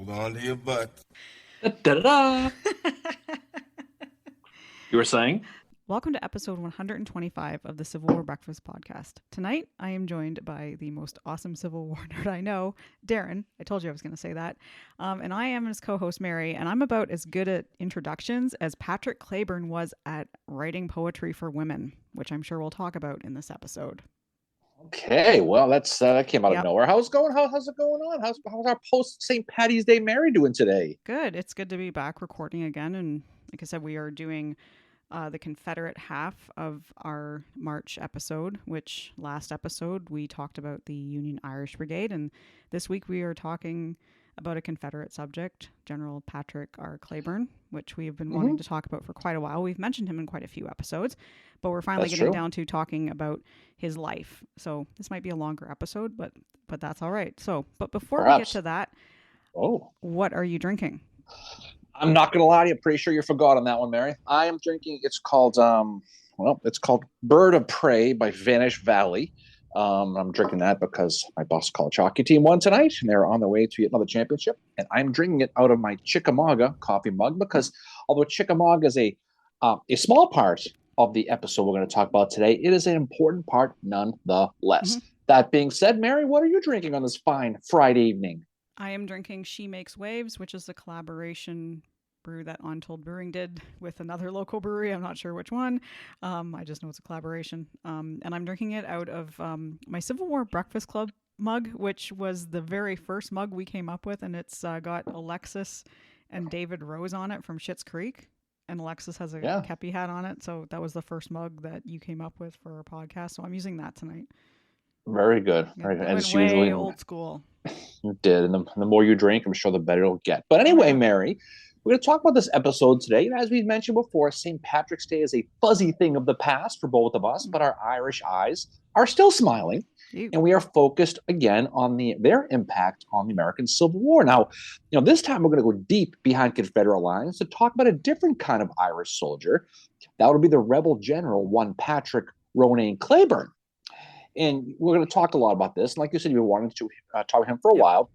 Hold on to your butts. Da-da-da. You were saying? Welcome to episode 125 of the Civil War Breakfast podcast. Tonight, I am joined by the most awesome Civil War nerd I know, Darren. I told you I was going to say that. And I am his co-host, Mary, and I'm about as good at introductions as Patrick Cleburne was at writing poetry for women, which I'm sure we'll talk about in this episode. Okay, well, that came out of nowhere. How's it going? How's it going on? How's our post St. Patty's Day Mary doing today? Good. It's good to be back recording again. And like I said, we are doing the Confederate half of our March episode, which last episode we talked about the Union Irish Brigade. And this week we are talking about a Confederate subject, General Patrick R. Cleburne, which we have been wanting to talk about for quite a while. We've mentioned him in quite a few episodes, but we're finally getting down to talking about his life. So this might be a longer episode, but that's all right. So, but before we get to that, what are you drinking? I'm not going to lie to you. I'm pretty sure you forgot on that one, Mary. I am drinking, it's called Bird of Prey by Vanish Valley. I'm drinking that because my Boston College hockey team won tonight, and they're on their way to another championship. And I'm drinking it out of my Chickamauga coffee mug because although Chickamauga is a small part of the episode we're going to talk about today, it is an important part nonetheless. That being said, Mary, what are you drinking on this fine Friday evening? I am drinking She Makes Waves, which is a collaboration brew that Untold Brewing did with another local brewery. I'm not sure which one. I just know it's a collaboration. And I'm drinking it out of my Civil War Breakfast Club mug, which was the very first mug we came up with. And it's got Alexis and David Rose on it from Schitt's Creek. And Alexis has a Kepi hat on it. So that was the first mug that you came up with for our podcast. So I'm using that tonight. Very good. Very good. Went way usually old school. You did. And the more you drink, I'm sure the better it'll get. But anyway, Mary, we're going to talk about this episode today. And as we mentioned before, St. Patrick's Day is a fuzzy thing of the past for both of us, but our Irish eyes are still smiling. And we are focused again on their impact on the American Civil War. Now, this time we're going to go deep behind Confederate lines to talk about a different kind of Irish soldier. That would be the rebel general, one Patrick Ronan Cleburne. And we're going to talk a lot about this. And like you said, you wanted to talk to him for a while.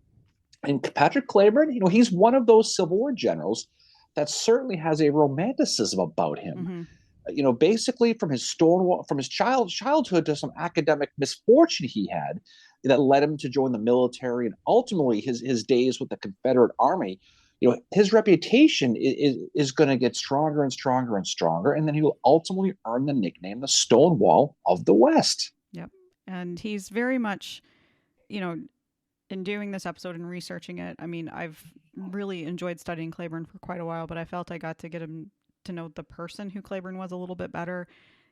And Patrick Cleburne, he's one of those Civil War generals that certainly has a romanticism about him. Basically from his childhood to some academic misfortune he had that led him to join the military, and ultimately his days with the Confederate Army. His reputation is going to get stronger and stronger and stronger, and then he will ultimately earn the nickname the Stonewall of the West. Yep. And he's very much, in doing this episode and researching it, I mean, I've really enjoyed studying Cleburne for quite a while, but I felt I got to get him to know the person who Cleburne was a little bit better.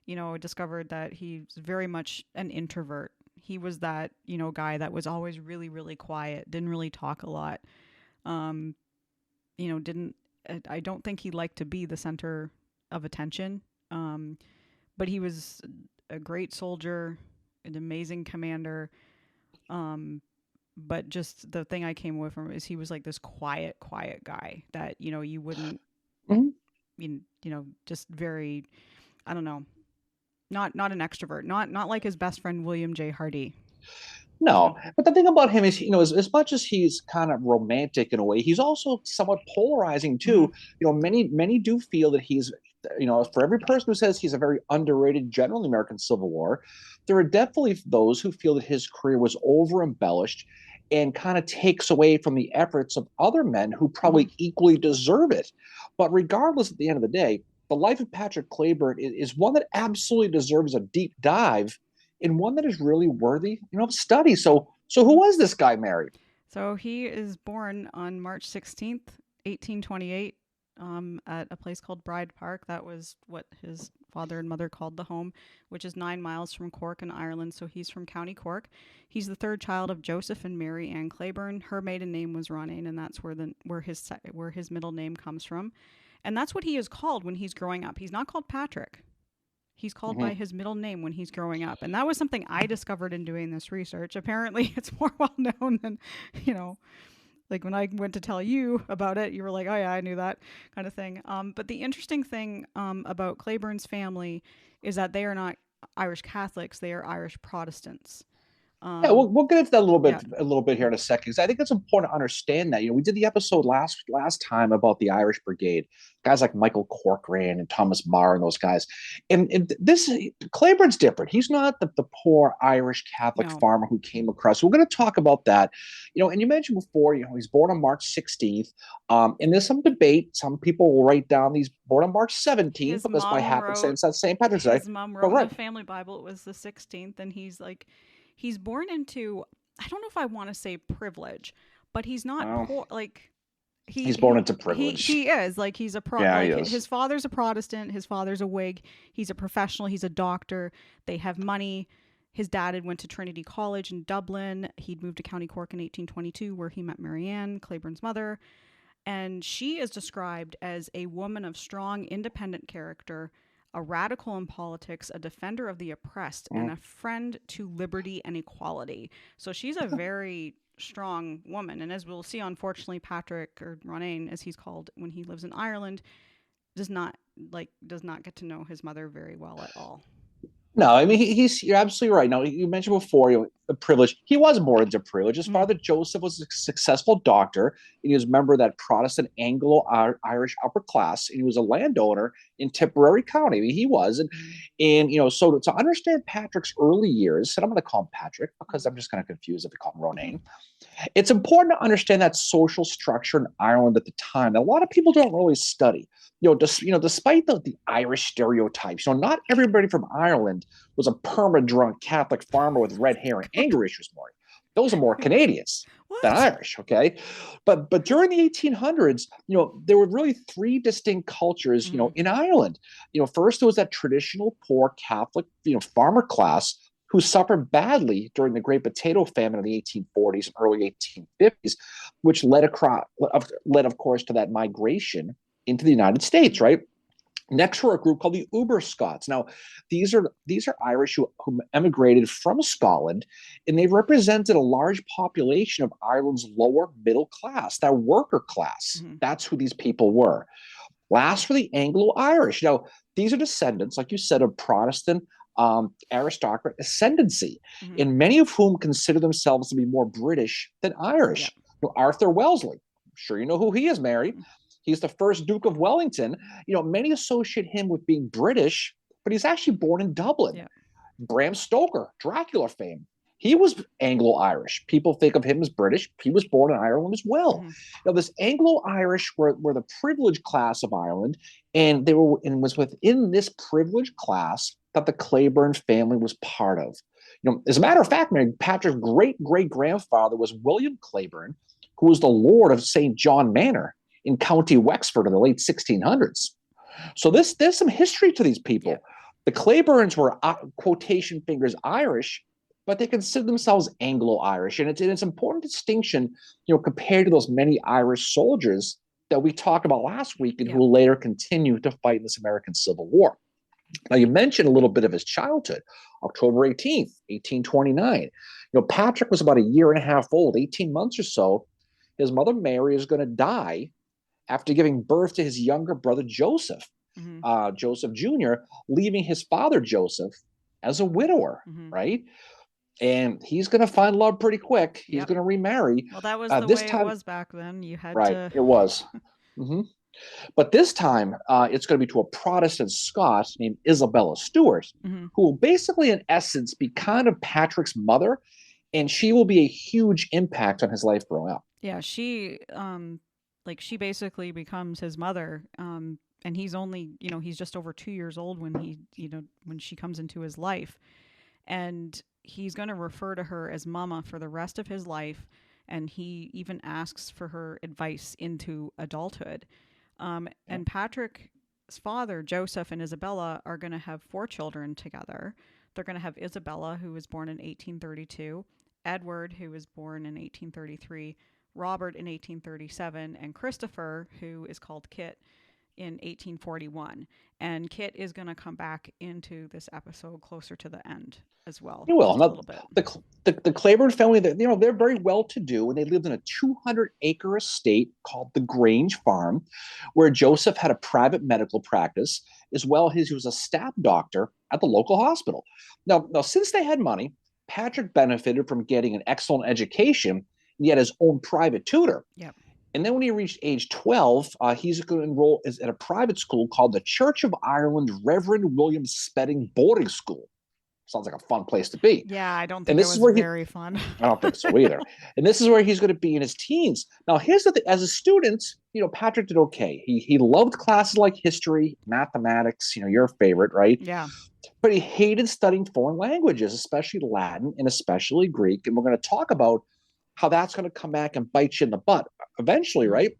I discovered that he's very much an introvert. He was that, guy that was always really, really quiet, didn't really talk a lot. I don't think he liked to be the center of attention. But he was a great soldier, an amazing commander. But just the thing I came away from is he was like this quiet guy that, you wouldn't, just very, I don't know, not an extrovert, not like his best friend, William J. Hardy. No, but the thing about him is, as much as he's kind of romantic in a way, he's also somewhat polarizing too. Many do feel that he's, for every person who says he's a very underrated general in the American Civil War, there are definitely those who feel that his career was over embellished and kind of takes away from the efforts of other men who probably equally deserve it. But regardless, at the end of the day, the life of Patrick Cleburne is one that absolutely deserves a deep dive, and one that is really worthy, of study. So who was this guy, Mary? So he is born on March 16th, 1828, at a place called Bride Park. That was what his father and mother called the home, which is 9 miles from Cork in Ireland. So he's from County Cork. He's the third child of Joseph and Mary Ann Cleburne. Her maiden name was Ronan, and that's where his middle name comes from. And that's what he is called when he's growing up. He's not called Patrick. He's called by his middle name when he's growing up. And that was something I discovered in doing this research. Apparently, it's more well known than, like when I went to tell you about it, you were like, oh yeah, I knew that kind of thing. But the interesting thing about Cleburne's family is that they are not Irish Catholics. They are Irish Protestants. Yeah, we'll get into that Yeah. a little bit here in a second, because I think it's important to understand that. We did the episode last time about the Irish Brigade, guys like Michael Corcoran and Thomas Marr and those guys. And this Cleburne's different. He's not the poor Irish Catholic No. farmer who came across. We're going to talk about that. And you mentioned before, he's born on March 16th. And there's some debate. Some people will write down he's born on March 17th His because by mom wrote happenstance that's St. Patrick's Day. his mom But wrote in the right. family Bible it was the 16th, and he's born into, I don't know if I want to say privilege, but he's not Well, poor. Like he's born into privilege. he is like he's a Yeah, he like is. his father's a Protestant, his father's a Whig, he's a professional, he's a doctor. They have money. His dad had went to Trinity College in Dublin. He'd moved to County Cork in 1822, where he met Marianne, Cleburne's mother. And she is described as a woman of strong, independent character, a radical in politics, a defender of the oppressed, and a friend to liberty and equality. So she's a very strong woman. And as we'll see, unfortunately, Patrick, or Ronayne, as he's called when he lives in Ireland, does not get to know his mother very well at all. No, I mean you're absolutely right. Now you mentioned before, the privilege. He was born into privilege. His father Joseph was a successful doctor, and he was a member of that Protestant Anglo-Irish upper class, and he was a landowner in Tipperary County. I mean, he was, and so to understand Patrick's early years, and I'm going to call him Patrick because I'm just kind of confused if we call him Ronayne. It's important to understand that social structure in Ireland at the time that a lot of people don't really study. Despite the Irish stereotypes, not everybody from Ireland was a perma-drunk Catholic farmer with red hair and anger issues, Maury. Those are more Canadians than Irish, okay? But during the 1800s, there were really three distinct cultures, in Ireland. First there was that traditional poor Catholic, farmer class who suffered badly during the Great Potato Famine of the 1840s and early 1850s, which led, of course, to that migration into the United States, right? Next were a group called the Uber Scots. Now, these are Irish who emigrated from Scotland, and they represented a large population of Ireland's lower middle class, that worker class. That's who these people were. Last were the Anglo-Irish. Now, these are descendants, like you said, of Protestant aristocrat ascendancy, and many of whom consider themselves to be more British than Irish. Arthur Wellesley, I'm sure you know who he is, Mary. He's the first Duke of Wellington. Many associate him with being British, but he's actually born in Dublin. Yeah. Bram Stoker, Dracula fame. He was Anglo-Irish. People think of him as British. He was born in Ireland as well. Now, this Anglo-Irish were the privileged class of Ireland, and was within this privileged class that the Cleburne family was part of. As a matter of fact, Patrick's great-great-grandfather was William Cleburne, who was the Lord of St. John Manor in County Wexford in the late 1600s. So there's some history to these people. Yeah. The Cleburnes were, quotation fingers, Irish, but they consider themselves Anglo-Irish. And it's an important distinction, compared to those many Irish soldiers that we talked about last week and who will later continue to fight in this American Civil War. Now, you mentioned a little bit of his childhood. October 18th, 1829. Patrick was about a year and a half old, 18 months or so. His mother, Mary, is going to die after giving birth to his younger brother, Joseph, Joseph Jr., leaving his father, Joseph, as a widower, right? And he's going to find love pretty quick. He's going to remarry. Well, that was the way it was back then. You had to... It was. But this time, it's going to be to a Protestant Scot named Isabella Stewart, who will basically, in essence, be kind of Patrick's mother, and she will be a huge impact on his life growing up. Yeah, she basically becomes his mother, and he's only, he's just over 2 years old when when she comes into his life, and he's going to refer to her as Mama for the rest of his life, and he even asks for her advice into adulthood. And Patrick's father, Joseph, and Isabella are going to have 4 children together. They're going to have Isabella, who was born in 1832, Edward, who was born in 1833, Robert in 1837, and Christopher, who is called Kit, in 1841. And Kit is going to come back into this episode closer to the end as well. You will. A little bit. The Cleburne family, they're very well-to-do, and they lived in a 200-acre estate called the Grange Farm, where Joseph had a private medical practice, as well as he was a staff doctor at the local hospital. Now, since they had money, Patrick benefited from getting an excellent education, and he had his own private tutor. Yep. And then when he reached age 12, he's going to enroll at a private school called the Church of Ireland Reverend William Spedding Boarding School. Sounds like a fun place to be. Yeah, I don't And think it this is was where very fun. I don't think so either. And this is where he's going to be in his teens. Now, here's the thing: as a student, Patrick did okay. He loved classes like history, mathematics. Your favorite, right? Yeah. But he hated studying foreign languages, especially Latin and especially Greek. And we're going to talk about how that's going to come back and bite you in the butt eventually, right?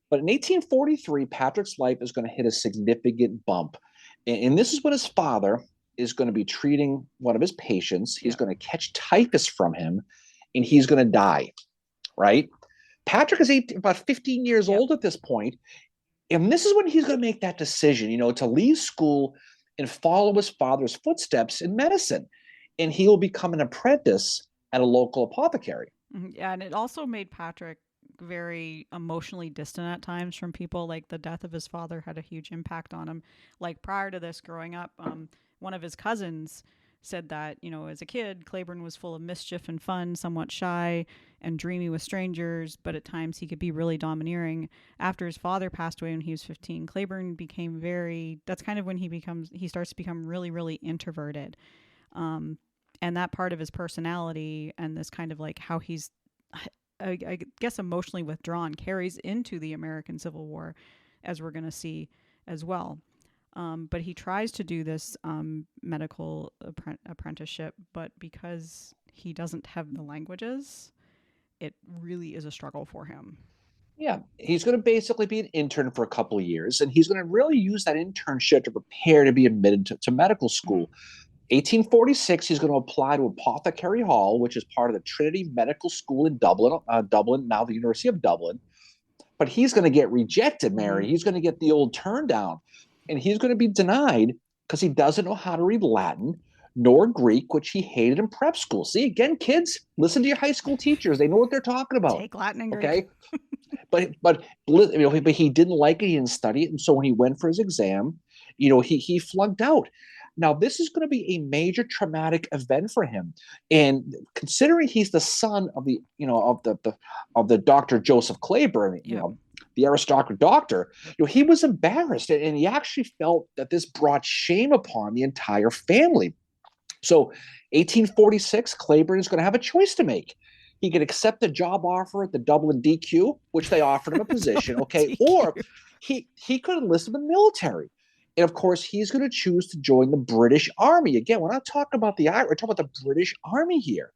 But in 1843, Patrick's life is going to hit a significant bump. And this is when his father is going to be treating one of his patients. He's going to catch typhus from him, and he's going to die, right? Patrick is about 15 years old at this point, and this is when he's going to make that decision, to leave school and follow his father's footsteps in medicine. And he will become an apprentice at a local apothecary. Yeah, and it also made Patrick very emotionally distant at times from people. Like the death of his father had a huge impact on him. Like prior to this, growing up, one of his cousins said that, as a kid, Cleburne was full of mischief and fun, somewhat shy and dreamy with strangers, but at times he could be really domineering. After his father passed away when he was 15, Cleburne became that's kind of when he starts to become really, really introverted. And that part of his personality and this kind of like how he's, I guess, emotionally withdrawn carries into the American Civil War, as we're going to see as well. But he tries to do this medical apprenticeship, but because he doesn't have the languages, it really is a struggle for him. Yeah, he's going to basically be an intern for a couple of years, and he's going to really use that internship to prepare to be admitted to medical school. 1846, he's going to apply to Apothecary Hall, which is part of the Trinity Medical School in Dublin, now the University of Dublin. But he's going to get rejected, Mary. He's going to get the old turn down, and he's going to be denied because he doesn't know how to read Latin nor Greek, which he hated in prep school. See, again, kids, listen to your high school teachers. They know what they're talking about. Take Latin and Greek. Okay. But he didn't like it. He didn't study it. And so when he went for his exam, he flunked out. Now, this is going to be a major traumatic event for him. And considering he's the son of the Dr. Joseph Cleburne, the aristocratic doctor, he was embarrassed, and he actually felt that this brought shame upon the entire family. So 1846, Cleburne is going to have a choice to make. He could accept a job offer at the Dublin DQ, which they offered him a position, okay, or he could enlist in the military. And of course, he's going to choose to join the British Army. Again, we're not talking about the Irish, we're talking about the British Army here.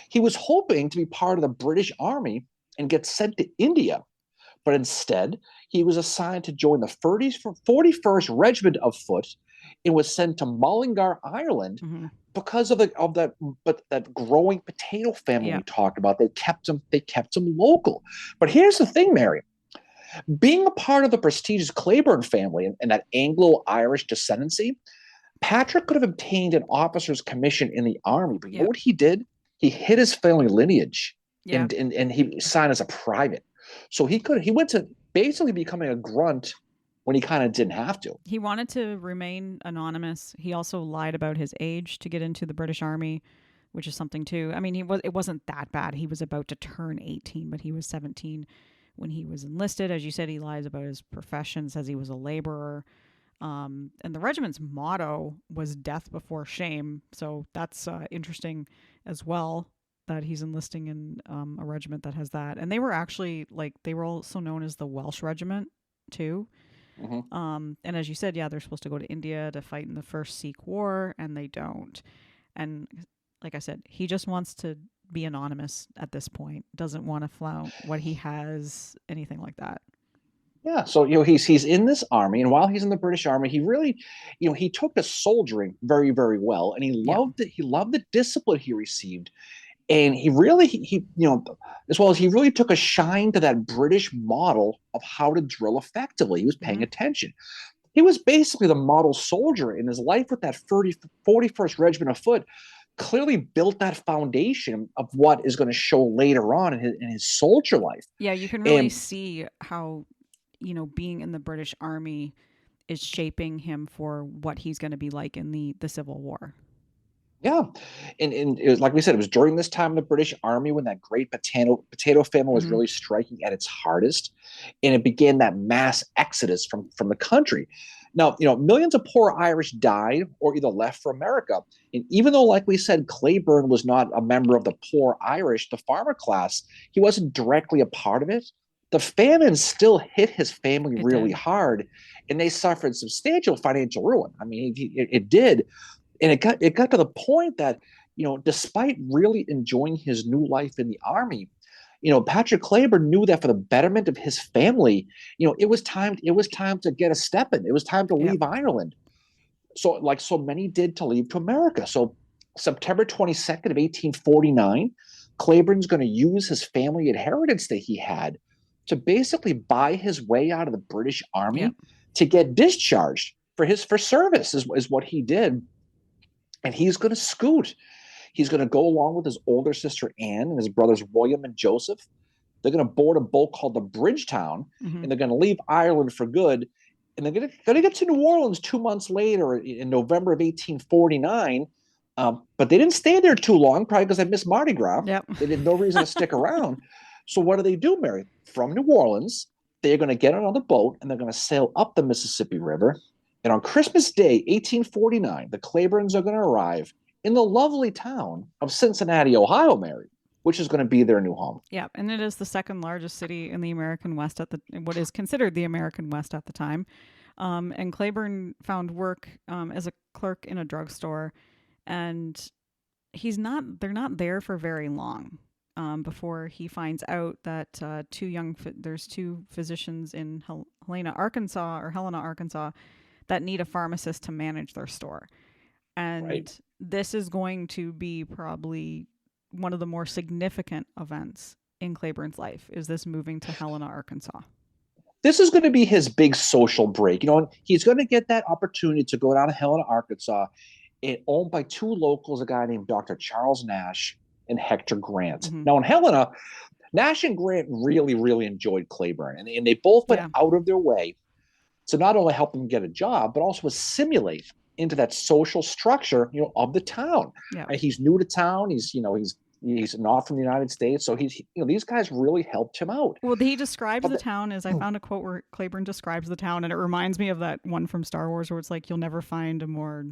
He was hoping to be part of the British Army and get sent to India. But instead, he was assigned to join the 41st Regiment of Foot and was sent to Mullingar, Ireland, because of that growing potato famine we talked about. They kept him local. But here's the thing, Mary. Being a part of the prestigious Cleburne family and that Anglo-Irish descendancy, Patrick could have obtained an officer's commission in the army. But you know what he did? He hid his family lineage and he signed as a private. So he went to basically becoming a grunt when he kind of didn't have to. He wanted to remain anonymous. He also lied about his age to get into the British Army, which is something too. I mean, it wasn't that bad. He was about to turn 18, but he was 17 when he was enlisted. As you said, he lies about his profession, says he was a laborer. And the regiment's motto was death before shame. So that's interesting as well, that he's enlisting in a regiment that has that. And they were actually they were also known as the Welsh Regiment too. And as you said, they're supposed to go to India to fight in the First Sikh War, and they don't. And like I said, he just wants to be anonymous at this point. Doesn't want to flout what he has, anything like that. Yeah, so he's in this army, and while he's in the British Army, he really, he took to soldiering very, very well, and he loved it. He loved the discipline he received, and he as well as he really took a shine to that British model of how to drill effectively. He was paying attention. He was basically the model soldier in his life with that 41st Regiment of Foot. Clearly built that foundation of what is going to show later on in his soldier life. Yeah, you can really see how being in the British Army is shaping him for what he's going to be like in the Civil War. Yeah, and it was like we said, it was during this time in the British Army when that great potato famine was Hmm. really striking at its hardest, and it began that mass exodus from the country. Now, millions of poor Irish died or either left for America. And even though, like we said, Cleburne was not a member of the poor Irish, the farmer class, he wasn't directly a part of it. The famine still hit his family It really did. hard, and they suffered substantial financial ruin. I mean, it did, and it got to the point that despite really enjoying his new life in the army, Patrick Cleburne knew that for the betterment of his family, it was time to get a step in. It was time to Yep. leave Ireland. So like so many did, to leave to America. So September 22nd of 1849, Cleburne's going to use his family inheritance that he had to basically buy his way out of the British Yep. Army to get discharged for service is what he did. And he's going to scoot. He's going to go along with his older sister Anne and his brothers William and Joseph. They're going to board a boat called the Bridgetown, Hmm. and they're going to leave Ireland for good. And they're going to get to New Orleans 2 months later in November of 1849. But they didn't stay there too long, probably because they missed Mardi Gras. Yep. They had no reason to stick around. So what do, Mary? From New Orleans, they're going to get on another boat and they're going to sail up the Mississippi River. And on Christmas Day, 1849, the Cleburnes are going to arrive in the lovely town of Cincinnati, Ohio, Mary, which is going to be their new home. Yep. And it is the second largest city in the American West what is considered the American West at the time. And Cleburne found work as a clerk in a drugstore, and they're not there for very long before he finds out that there's two physicians in Helena, Arkansas, that need a pharmacist to manage their store. Right. And this is going to be probably one of the more significant events in Cleburne's life, is this moving to Helena, Arkansas. This is going to be his big social break. He's going to get that opportunity to go down to Helena, Arkansas, owned by two locals, a guy named Dr. Charles Nash and Hector Grant. Hmm. Now, in Helena, Nash and Grant really, really enjoyed Cleburne, and they both went Yeah. out of their way to not only help him get a job, but also assimilate into that social structure, of the town. Yeah. And he's new to town. He's not from the United States, so these guys really helped him out. Well, he describes But the town as, I found a quote where Cleburne describes the town, and it reminds me of that one from Star Wars where it's like, you'll never find a more,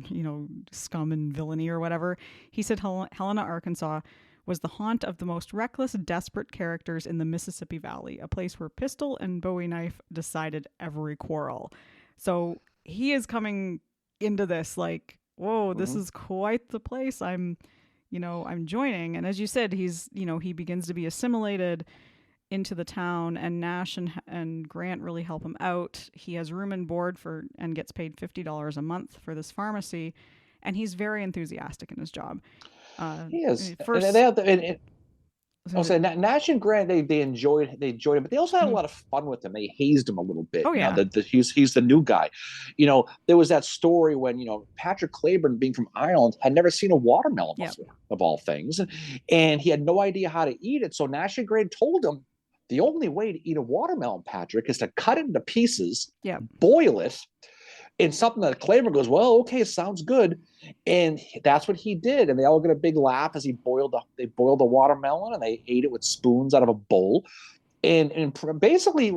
scum and villainy or whatever. He said Helena, Arkansas was the haunt of the most reckless, desperate characters in the Mississippi Valley, a place where pistol and bowie knife decided every quarrel. So he is coming into this like, whoa, this is quite the place I'm joining. And as you said, he begins to be assimilated into the town, and Nash and Grant really help him out. He has room and board and gets paid $50 a month for this pharmacy, and he's very enthusiastic in his job. he is, First, and I'll say Nash and Grant, they enjoyed it, but they also had a lot of fun with him. They hazed him a little bit. Oh, yeah. He's the new guy. There was that story when Patrick Cleburne, being from Ireland, had never seen a watermelon before, of all things, and he had no idea how to eat it. So Nash and Grant told him the only way to eat a watermelon, Patrick, is to cut it into pieces, boil it. And something that Cleburne goes, well, okay, sounds good. And that's what he did. And they all get a big laugh as they boiled the watermelon, and they ate it with spoons out of a bowl. And basically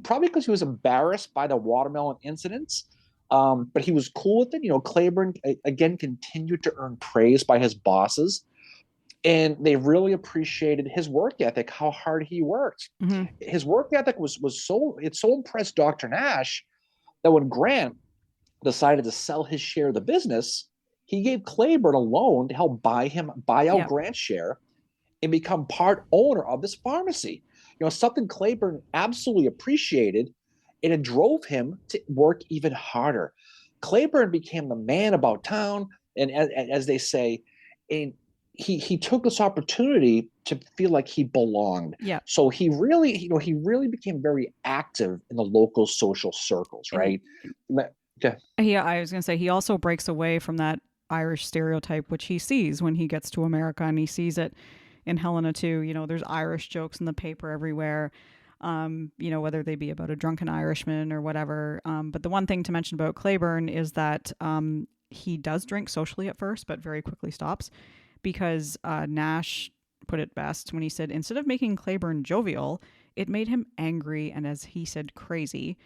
probably because he was embarrassed by the watermelon incidents, but he was cool with it. Cleburne, again, continued to earn praise by his bosses. And they really appreciated his work ethic, how hard he worked. Mm-hmm. His work ethic was so impressed Dr. Nash that when Grant decided to sell his share of the business, he gave Cleburne a loan to help buy out Grant's share and become part owner of this pharmacy. Something Cleburne absolutely appreciated, and it drove him to work even harder. Cleburne became the man about town, and as they say, and he took this opportunity to feel like he belonged. Yeah. So he really became very active in the local social circles, right? Yeah, I was going to say, he also breaks away from that Irish stereotype, which he sees when he gets to America, and he sees it in Helena too. There's Irish jokes in the paper everywhere, whether they be about a drunken Irishman or whatever. But the one thing to mention about Cleburne is that he does drink socially at first, but very quickly stops because Nash put it best when he said, instead of making Cleburne jovial, it made him angry and, as he said, crazy.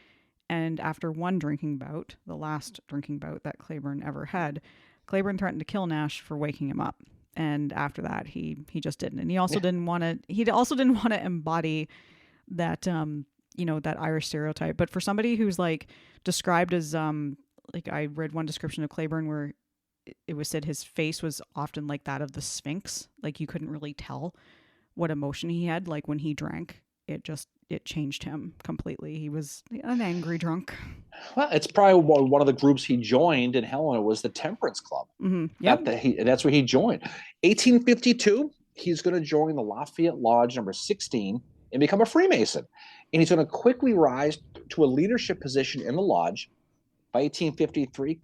And after one drinking bout, the last drinking bout that Cleburne ever had, Cleburne threatened to kill Nash for waking him up. And after that, he just didn't. And he also didn't want to embody that that Irish stereotype. But for somebody who's like described as like, I read one description of Cleburne where it was said his face was often like that of the Sphinx. Like you couldn't really tell what emotion he had. Like when he drank, it changed him completely. He was an angry drunk. Well, it's probably one of the groups he joined in Helena was the Temperance Club. Mm-hmm. Yep. That's where he joined. 1852, he's going to join the Lafayette Lodge number 16 and become a Freemason. And he's going to quickly rise to a leadership position in the lodge. By 1853,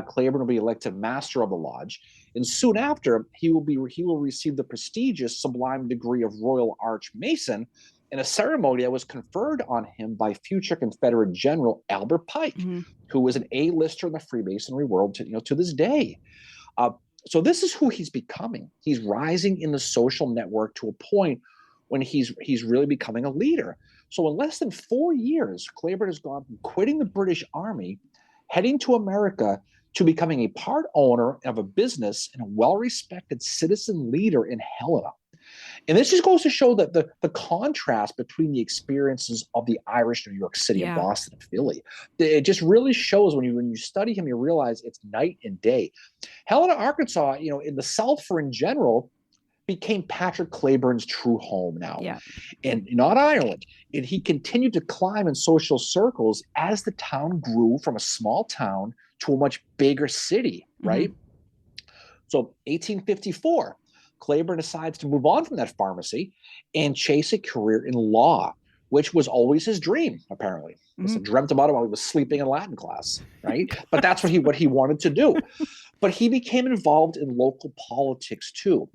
Cleburne will be elected master of the lodge. And soon after, he will receive the prestigious sublime degree of Royal Archmason in a ceremony that was conferred on him by future Confederate General Albert Pike, who was an A-lister in the Freemasonry world to this day. So this is who he's becoming. He's rising in the social network to a point when he's really becoming a leader. So in less than 4 years, Cleburne has gone from quitting the British Army, heading to America, to becoming a part owner of a business and a well-respected citizen leader in Helena. And this just goes to show that the contrast between the experiences of the Irish New York City and Boston and Philly. It just really shows when you study him, you realize it's night and day. Helena, Arkansas, in the South in general, became Patrick Cleburne's true home now. Yeah. And not Ireland. And he continued to climb in social circles as the town grew from a small town to a much bigger city, right? So 1854, Cleburne decides to move on from that pharmacy and chase a career in law, which was always his dream, apparently. He dreamt about it while he was sleeping in Latin class, right? But that's what he wanted to do. But he became involved in local politics too.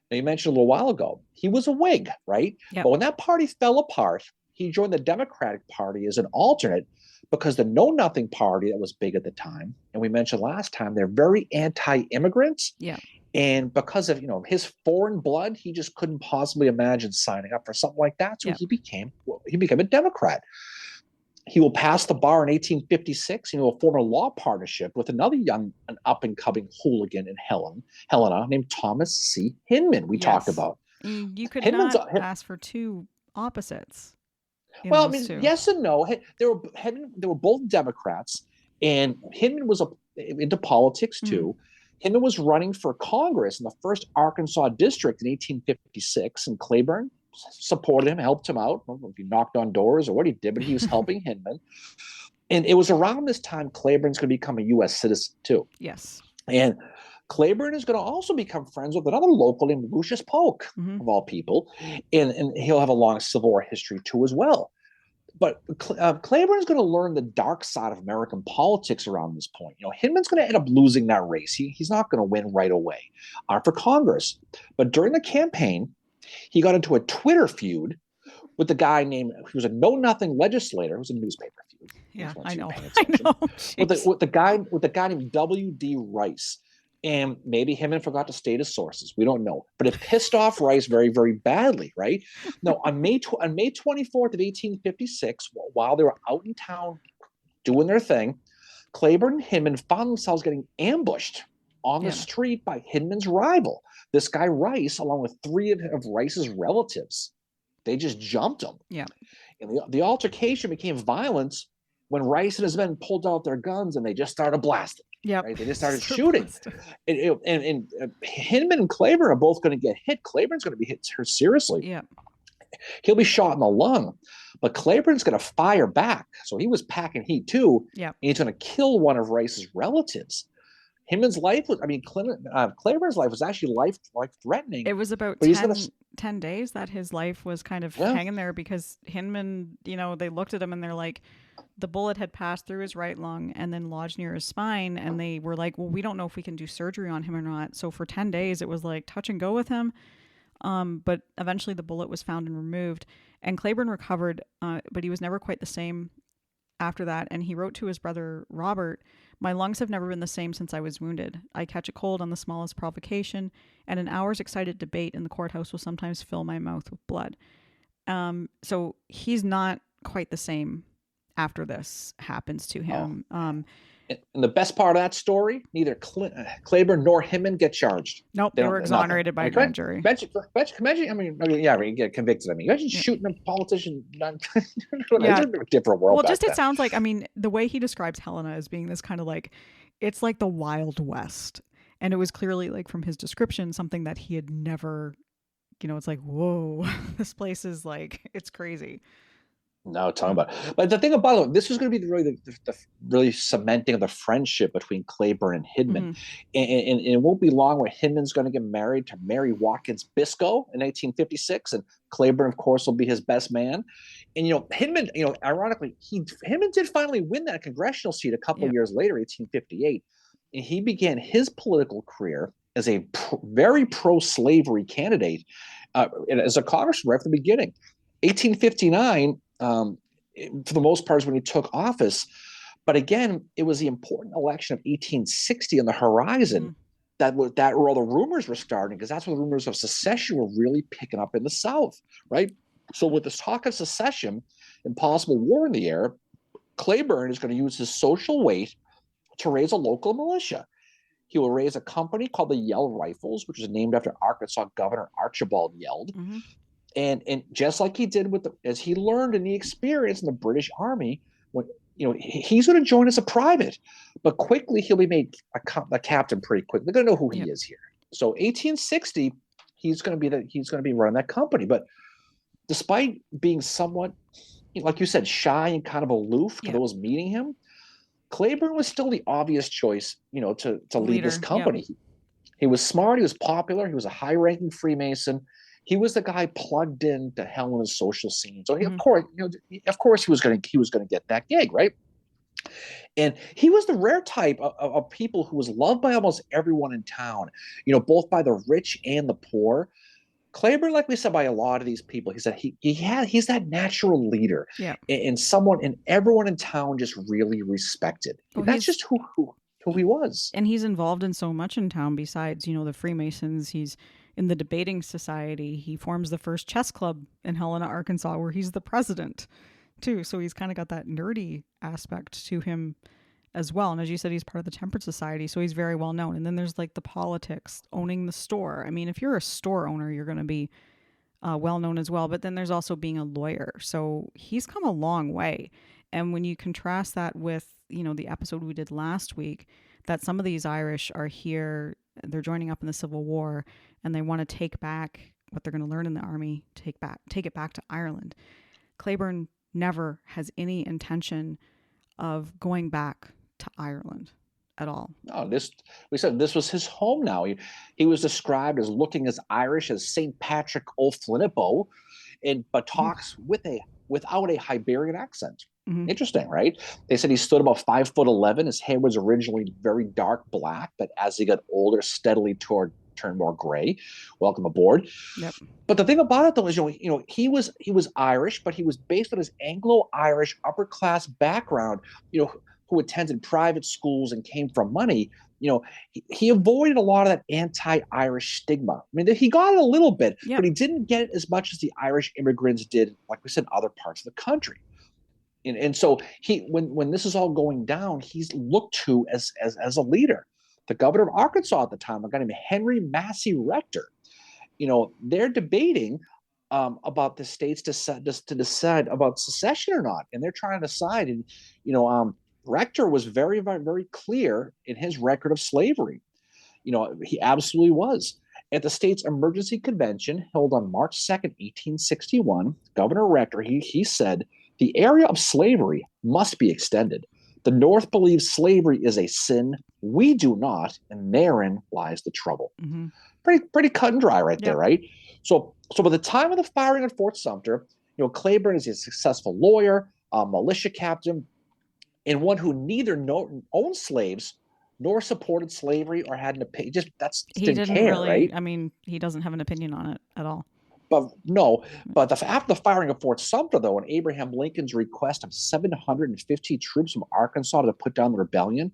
Now, you mentioned a little while ago, he was a Whig, right? Yep. But when that party fell apart, he joined the Democratic Party as an alternate because the Know Nothing Party that was big at the time, and we mentioned last time, they're very anti-immigrants. Yeah. And because of his foreign blood, he just couldn't possibly imagine signing up for something like that. So he became a Democrat. He will pass the bar in 1856 and he will form a law partnership with another young and up-and-coming hooligan in Helena named Thomas C. Hinman, we talked about. You could not pass for two opposites. Well, I mean, yes and no. They were both Democrats, and Hinman was into politics too. Hinman was running for Congress in the 1st Arkansas District in 1856, and Cleburne supported him, helped him out. I don't know if he knocked on doors or what he did, but he was helping Hinman. And it was around this time Cleburne's going to become a U.S. citizen too. Yes. And Cleburne is going to also become friends with another local named Lucius Polk, of all people, and he'll have a long Civil War history too as well. But Cleburne is going to learn the dark side of American politics around this point. Hinman's going to end up losing that race. He's not going to win right away for Congress. But during the campaign, he got into a Twitter feud with the guy named, he was a know-nothing legislator. It was a newspaper feud. Yeah, I know. With the guy named W.D. Rice. And maybe Hinman forgot to state his sources. We don't know. But it pissed off Rice very, very badly, right? No, on May 24th of 1856, while they were out in town doing their thing, Cleburne and Hinman found themselves getting ambushed on the street by Hinman's rival, this guy Rice, along with 3 of Rice's relatives. They just jumped him. Yeah. And the altercation became violent when Rice and his men pulled out their guns and they just started blasting. Yeah, right? They just started shooting. And Hinman and Cleburne are both going to get hit. Cleburne's going to be hit seriously. Yeah. He'll be shot in the lung, but Cleburne's going to fire back. So he was packing heat too. Yeah. And he's going to kill one of Rice's relatives. Hinman's life was, Cleburne's life was actually life-threatening. It was about 10 days that his life was kind of hanging there because Hinman, they looked at him and they're like, the bullet had passed through his right lung and then lodged near his spine. And they were like, well, we don't know if we can do surgery on him or not. So for 10 days, it was like touch and go with him. But eventually the bullet was found and removed. And Cleburne recovered, but he was never quite the same after that, and he wrote to his brother Robert, "My lungs have never been the same since I was wounded. I catch a cold on the smallest provocation, and an hour's excited debate in the courthouse will sometimes fill my mouth with blood." So he's not quite the same after this happens to Oh, him. and the best part of that story, neither Cleburne nor Hinman get charged. Nope, They they were don't, nothing. exonerated by I a mean, grand jury. imagine, yeah, you get convicted. I mean, imagine Yeah. shooting a politician. Yeah. It's a different world Well, back just it then. sounds like, I mean, the way he describes Helena as being this kind of like, it's like the Wild West. And it was clearly like from his description, something that he had never, it's like, whoa, this place is like, it's crazy. No, talking about it. But the thing about it, this was going to be the really cementing of the friendship between Cleburne and Hinman. Mm-hmm. And it won't be long where Hinman's going to get married to Mary Watkins Biscoe in 1856. And Cleburne, of course, will be his best man. And, Hinman, ironically, Hinman did finally win that congressional seat a couple of years later, 1858. And he began his political career as a very pro-slavery candidate, as a congressman right from the beginning. 1859, for the most part, is when he took office. But again, it was the important election of 1860 on the horizon that where all the rumors were starting, because that's where the rumors of secession were really picking up in the South, right? So with this talk of secession and possible war in the air, Cleburne is going to use his social weight to raise a local militia. He will raise a company called the Yell Rifles, which is named after Arkansas Governor Archibald Yeld. Mm-hmm. And just like he did as he learned in the experience in the British Army, when he's going to join as a private, but quickly he'll be made a captain pretty quick. They're going to know who he is here. So 1860, he's going to be running that company. But despite being somewhat, like you said, shy and kind of aloof to those meeting him, Cleburne was still the obvious choice, to lead this company. He was smart. He was popular. He was a high-ranking Freemason. He was the guy plugged in to Helena's social scene. So of course, he was going to get that gig, right? And he was the rare type of people who was loved by almost everyone in town, both by the rich and the poor. Cleburne, like we said, by a lot of these people, he's that natural leader, and someone and everyone in town just really respected. That's just who he was. And he's involved in so much in town besides, the Freemasons. He's in the debating society. He forms the first chess club in Helena, Arkansas, where he's the president too. So he's kind of got that nerdy aspect to him as well. And as you said, he's part of the Temperance Society, so he's very well known. And then there's like the politics, owning the store. I mean, if you're a store owner, you're going to be well known as well. But then there's also being a lawyer. So he's come a long way. And when you contrast that with, the episode we did last week, that some of these Irish are here, they're joining up in the Civil War, and they want to take back what they're going to learn in the army, take it back to Ireland. Cleburne never has any intention of going back to Ireland at all. No, we said this was his home now. He was described as looking as Irish as St. Patrick O'Flynnipo, but talks without a Hibernian accent. Mm-hmm. Interesting, right? They said he stood about 5'11". His hair was originally very dark black, but as he got older, steadily turned more gray. Welcome aboard. Yep. But the thing about it, though, is he was Irish, but he was based on his Anglo-Irish upper class background. Who attended private schools and came from money. He avoided a lot of that anti-Irish stigma. I mean, he got it a little bit, but he didn't get it as much as the Irish immigrants did, like we said, in other parts of the country. And so when this is all going down, he's looked to as a leader. The governor of Arkansas at the time, a guy named Henry Massey Rector, they're debating about the states to decide about secession or not, and they're trying to decide. And Rector was very, very, very clear in his record of slavery. He absolutely was. At the state's emergency convention held on March 2nd, 1861, Governor Rector, he said, the area of slavery must be extended. The North believes slavery is a sin. We do not, and therein lies the trouble. Mm-hmm. Pretty cut and dry right there, right? So by the time of the firing at Fort Sumter, Cleburne is a successful lawyer, a militia captain, and one who neither owned slaves nor supported slavery or had an opinion. He didn't care, really, right? I mean, he doesn't have an opinion on it at all. After the firing of Fort Sumter, though, and Abraham Lincoln's request of 750 troops from Arkansas to put down the rebellion,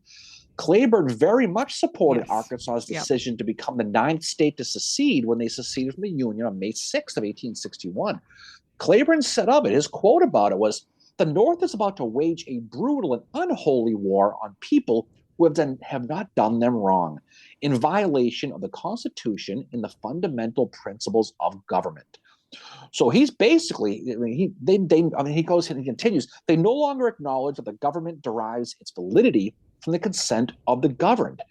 Cleburne very much supported Arkansas's decision to become the 9th state to secede when they seceded from the Union on May 6th of 1861. Cleburne said of it, his quote about it was, "The North is about to wage a brutal and unholy war on people who have not done them wrong, in violation of the Constitution and the fundamental principles of government." So he's basically, he goes and he continues, they no longer acknowledge that the government derives its validity from the consent of the governed.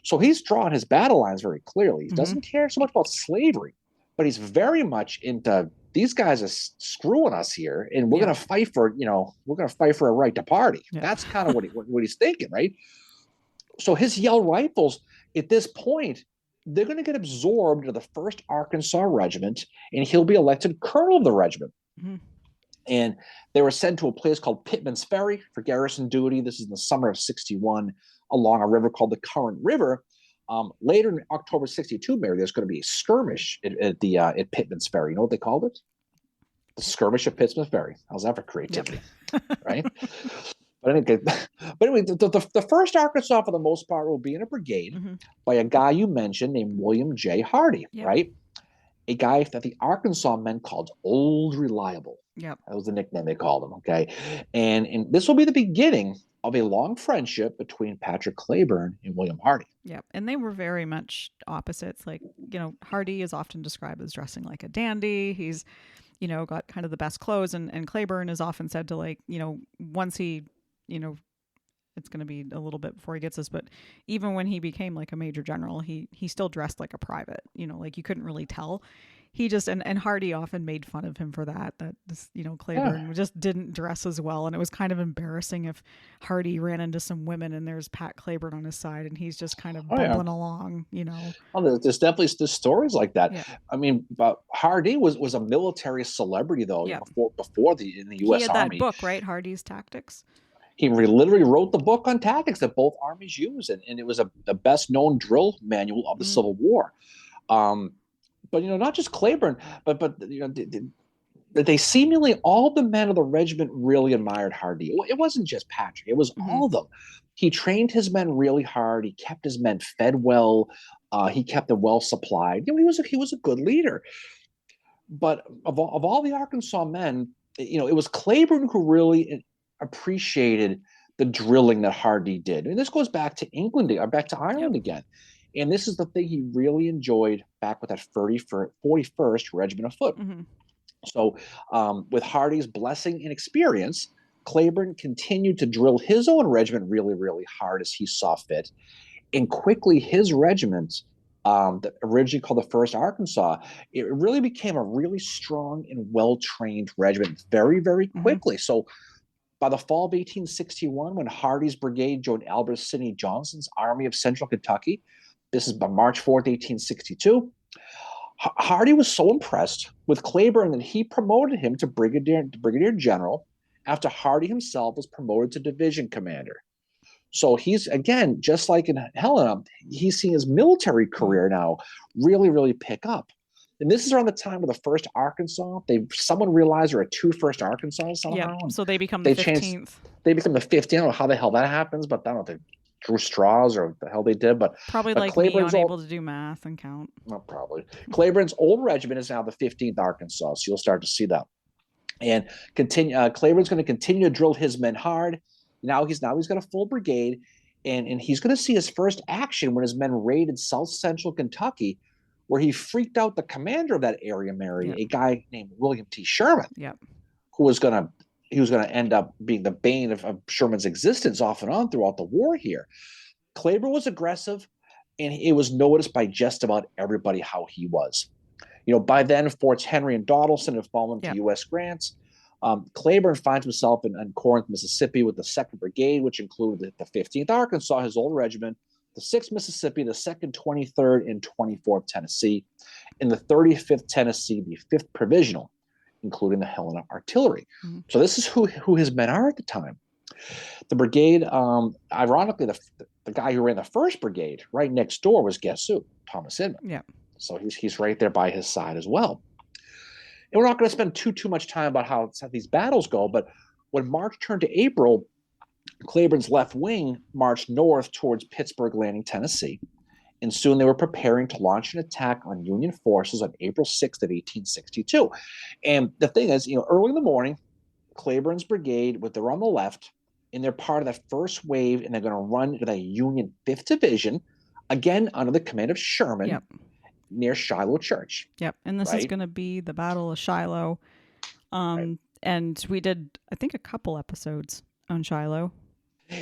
So he's drawn his battle lines very clearly. He doesn't care so much about slavery, but he's very much into, these guys are screwing us here, and we're going to fight for, a right to party. That's kind of what he's thinking, right? So his Yell Rifles, at this point, they're going to get absorbed into the 1st Arkansas Regiment, and he'll be elected colonel of the regiment. And they were sent to a place called Pittman's Ferry for garrison duty. This is in the summer of 61 along a river called the Current River. Later in October 62, Mary, there's going to be a skirmish at Pittman's Ferry. You know what they called it? The skirmish at Pittman's Ferry. How's that for creativity? Right? But anyway, the 1st Arkansas, for the most part, will be in a brigade by a guy you mentioned named William J. Hardy, right? A guy that the Arkansas men called Old Reliable. That was the nickname they called him, okay? And this will be the beginning of a long friendship between Patrick Cleburne and William Hardy. And they were very much opposites. Like, Hardy is often described as dressing like a dandy. He's, got kind of the best clothes. And Cleburne is often said to, once he, it's going to be a little bit before he gets this, but even when he became like a major general, he still dressed like a private, like you couldn't really tell. He just, and Hardy often made fun of him for that this, Cleburne just didn't dress as well. And it was kind of embarrassing if Hardy ran into some women and there's Pat Cleburne on his side and he's just kind of bumbling along, Well, there's definitely stories like that. I mean, but Hardy was a military celebrity though, before in the U.S. He had Army. That book, right? Hardy's Tactics. He literally wrote the book on tactics that both armies use, and it was the best known drill manual of the Civil War. But not just Cleburne, but they seemingly, all the men of the regiment really admired Hardy. It wasn't just Patrick; it was all of them. He trained his men really hard. He kept his men fed well. He kept them well supplied. He was a good leader. But of all the Arkansas men, it was Cleburne who really appreciated the drilling that Hardy did. And this goes back to back to Ireland again. And this is the thing he really enjoyed back with that 41st Regiment of Foot. So with Hardy's blessing and experience, Cleburne continued to drill his own regiment really, really hard as he saw fit. And quickly his regiment, that originally called the 1st Arkansas, it really became a really strong and well-trained regiment very, very quickly. So by the fall of 1861, when Hardy's brigade joined Albert Sidney Johnson's Army of Central Kentucky, this is by March 4th, 1862, Hardy was so impressed with Cleburne that he promoted him to brigadier general after Hardy himself was promoted to division commander. So he's, again, just like in Helena, he's seeing his military career now really, really pick up. And this is around the time of the 1st Arkansas. Someone realized there are 2 1st Arkansas somehow. So they become the 15th. They become the 15th. I don't know how the hell that happens, but I don't know if they drew straws or what the hell they did. But probably like Cleburne's me, unable to do math and count. Well, probably. Cleburne's old regiment is now the 15th Arkansas, so you'll start to see that. And Cleburne's going to continue to drill his men hard. Now he's got a full brigade, and he's going to see his first action when his men raided South Central Kentucky, where he freaked out the commander of that area, Mary, a guy named William T. Sherman, who was going to end up being the bane of Sherman's existence off and on throughout the war here. Cleburne was aggressive, and it was noticed by just about everybody how he was. By then, Forts Henry and Donelson had fallen to U.S. grants. Cleburne finds himself in Corinth, Mississippi, with the 2nd Brigade, which included the 15th Arkansas, his old regiment, the 6th Mississippi, the 2nd, 23rd, and 24th Tennessee, and the 35th Tennessee, the 5th Provisional, including the Helena Artillery. So this is who his men are at the time. The brigade, ironically, the guy who ran the 1st Brigade right next door was, guess who? Thomas Inman. So he's right there by his side as well. And we're not going to spend too much time about how these battles go, but when March turned to April, Cleburne's left wing marched north towards Pittsburgh Landing, Tennessee, and soon they were preparing to launch an attack on Union forces on April 6th of 1862. And the thing is, early in the morning, Cleburne's brigade, they're on the left, and they're part of that first wave, and they're going to run to the Union 5th Division, again under the command of Sherman, Yep. near Shiloh Church. Yep. And this is Right? going to be the Battle of Shiloh. Right. And we did, I think, a couple episodes on Shiloh.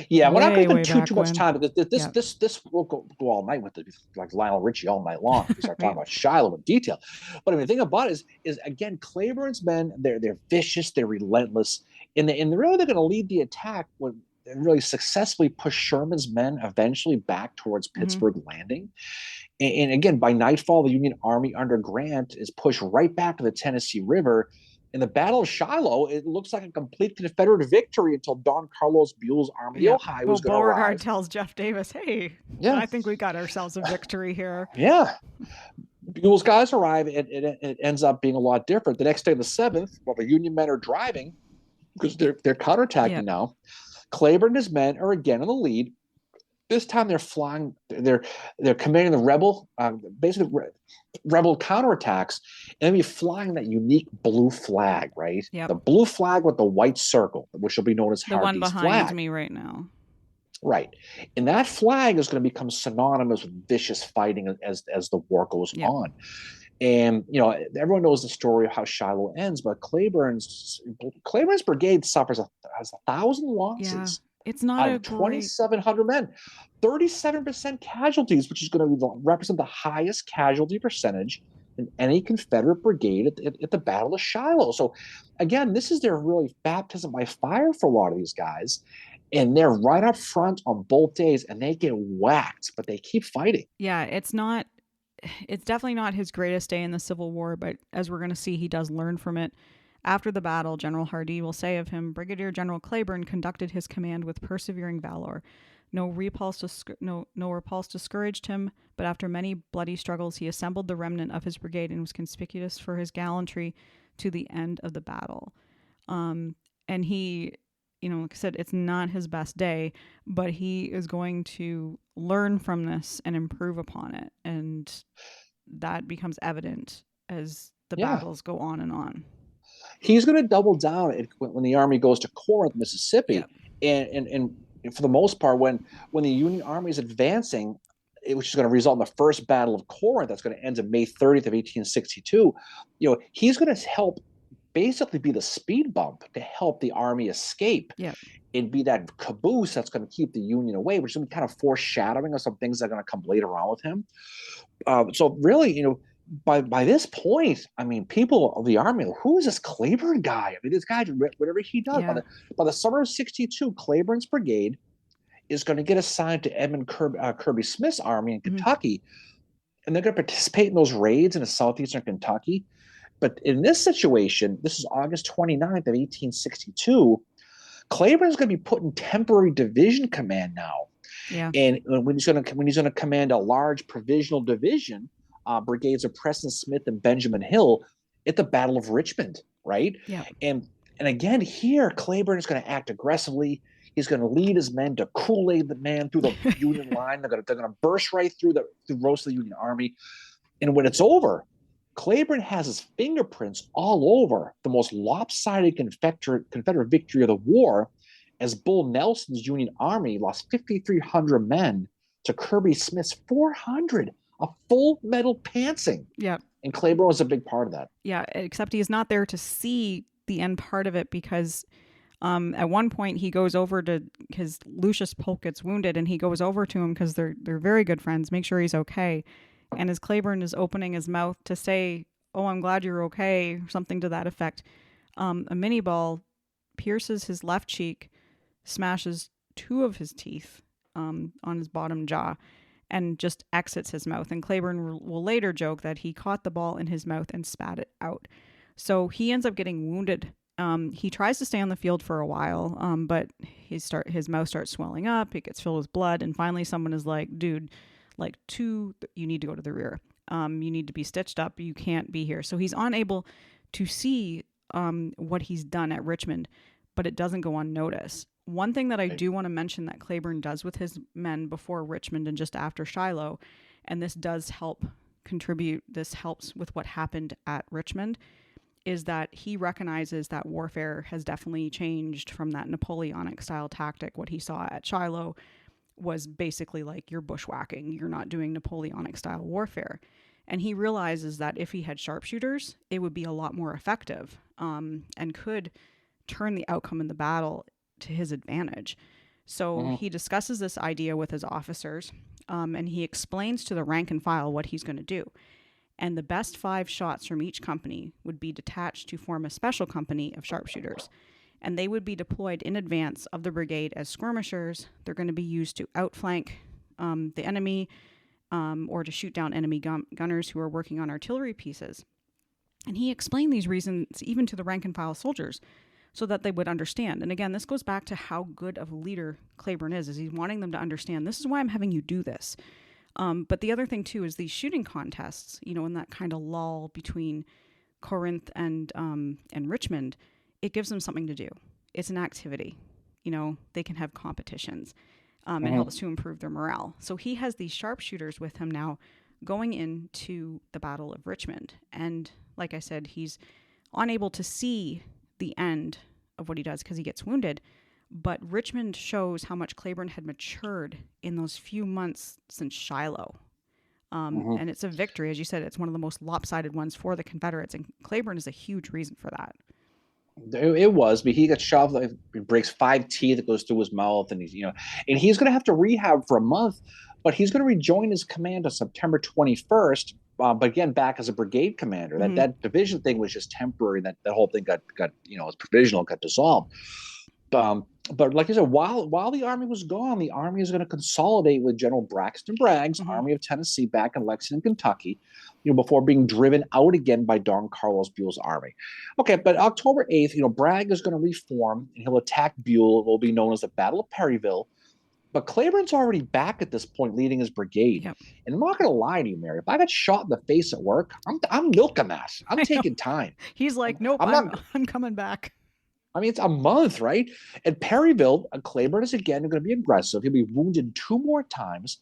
Yeah, we're not going to way spend too back much when. time because Yep. this will go all night with it, like Lionel Richie all night long. We start talking Right. about Shiloh in detail. But I mean, the thing about it is again, Cleburne's men, they're vicious, they're relentless, and really they're going to lead the attack and really successfully push Sherman's men eventually back towards Pittsburgh Landing. And again, by nightfall, the Union Army under Grant is pushed right back to the Tennessee River. In the Battle of Shiloh, it looks like a complete Confederate victory until Don Carlos Buell's Army of Ohio was going to Beauregard arrive. tells Jeff Davis, hey, Yeah. I think we got ourselves a victory here. Yeah. Buell's guys arrive, and it ends up being a lot different. The next day, the 7th, while the Union men are driving, because they're counterattacking now, Cleburne and his men are again in the lead. This time they're flying, they're commanding the rebel, basically rebel counterattacks, and they're flying that unique blue flag, right? Yep. The blue flag with the white circle, which will be known as the one Hardee's behind flag. me right now. Right. And that flag is going to become synonymous with vicious fighting as the war goes on. And, everyone knows the story of how Shiloh ends, but Cleburne's brigade has 1,000 losses. Yeah. It's not out of 2,700 men, 37% casualties, which is going to represent the highest casualty percentage in any Confederate brigade at the Battle of Shiloh. So, again, this is their really baptism by fire for a lot of these guys. And they're right up front on both days, and they get whacked, but they keep fighting. Yeah, it's definitely not his greatest day in the Civil War, but as we're going to see, he does learn from it. After the battle, General Hardee will say of him, Brigadier General Cleburne conducted his command with persevering valor. No repulse discouraged him, but after many bloody struggles, he assembled the remnant of his brigade and was conspicuous for his gallantry to the end of the battle. And he, like I said, it's not his best day, but he is going to learn from this and improve upon it. And that becomes evident as the battles go on and on. He's going to double down when the army goes to Corinth, Mississippi. Yeah. And for the most part, when the Union Army is advancing, which is going to result in the first Battle of Corinth, that's going to end on May 30th of 1862, he's going to help basically be the speed bump to help the army escape. Yeah. And be that caboose that's going to keep the Union away, which is going to be kind of foreshadowing of some things that are going to come later on with him. So really, by this point, I mean, people of the army, who is this Cleburne guy? I mean, this guy, whatever he does. Yeah. By the summer of 62, Cleburne's brigade is going to get assigned to Edmund Kirby Smith's army in Kentucky, and they're going to participate in those raids in southeastern Kentucky. But in this situation, this is August 29th of 1862, Cleburne's going to be put in temporary division command now. Yeah. And when he's going to command a large provisional division, brigades of Preston Smith and Benjamin Hill at the Battle of Richmond, right? Yeah. And again, here, Cleburne is going to act aggressively. He's going to lead his men to Kool-Aid the man through the Union line. They're going to burst right through most of the Union Army. And when it's over, Cleburne has his fingerprints all over the most lopsided Confederate victory of the war, as Bull Nelson's Union Army lost 5,300 men to Kirby Smith's 400. A full metal pantsing. Yeah. And Cleburne was a big part of that. Yeah, except he's not there to see the end part of it because at one point he goes over to his Lucius Polk gets wounded and he goes over to him because they're very good friends, make sure he's okay. And as Cleburne is opening his mouth to say, "Oh, I'm glad you're okay," or something to that effect, a mini ball pierces his left cheek, smashes 2 of his teeth on his bottom jaw, and just exits his mouth. And Cleburne will later joke that he caught the ball in his mouth and spat it out. So he ends up getting wounded. He tries to stay on the field for a while, but his mouth starts swelling up. It gets filled with blood. And finally someone is like, dude, you need to go to the rear. You need to be stitched up. You can't be here. So he's unable to see what he's done at Richmond, but it doesn't go unnoticed. One thing that I do want to mention that Cleburne does with his men before Richmond and just after Shiloh, and this does help contribute, this helps with what happened at Richmond, is that he recognizes that warfare has definitely changed from that Napoleonic style tactic. What he saw at Shiloh was basically like, you're bushwhacking, you're not doing Napoleonic style warfare. And he realizes that if he had sharpshooters, it would be a lot more effective, and could turn the outcome in the battle to his advantage. So he discusses this idea with his officers, and he explains to the rank and file what he's going to do. And the best 5 shots from each company would be detached to form a special company of sharpshooters. And they would be deployed in advance of the brigade as skirmishers. They're going to be used to outflank the enemy, or to shoot down enemy gunners who are working on artillery pieces. And he explained these reasons even to the rank and file soldiers so that they would understand. And again, this goes back to how good of a leader Cleburne is he's wanting them to understand, this is why I'm having you do this. But the other thing too is these shooting contests, in that kind of lull between Corinth and Richmond, it gives them something to do. It's an activity. They can have competitions. It helps to improve their morale. So he has these sharpshooters with him now going into the Battle of Richmond. And like I said, he's unable to see the end of what he does because he gets wounded. But Richmond shows how much Cleburne had matured in those few months since Shiloh. And it's a victory. As you said, it's one of the most lopsided ones for the Confederates. And Cleburne is a huge reason for that. It was, but he got shoved. He breaks 5 teeth that goes through his mouth, and he's going to have to rehab for a month. But he's going to rejoin his command on September 21st. But again, back as a brigade commander. That division thing was just temporary. That whole thing got was provisional, got dissolved. But like I said, while the army was gone, the army is going to consolidate with General Braxton Bragg's Army of Tennessee back in Lexington, Kentucky, before being driven out again by Don Carlos Buell's army. Okay, but October 8th, Bragg is going to reform and he'll attack Buell. It will be known as the Battle of Perryville. But Cleburne's already back at this point, leading his brigade. Yep. And I'm not going to lie to you, Mary. If I got shot in the face at work, I'm milking that. I'm taking time. He's like, nope, I'm coming back. I mean, it's a month, right? At Perryville, Cleburne is again going to be aggressive. He'll be wounded 2 more times,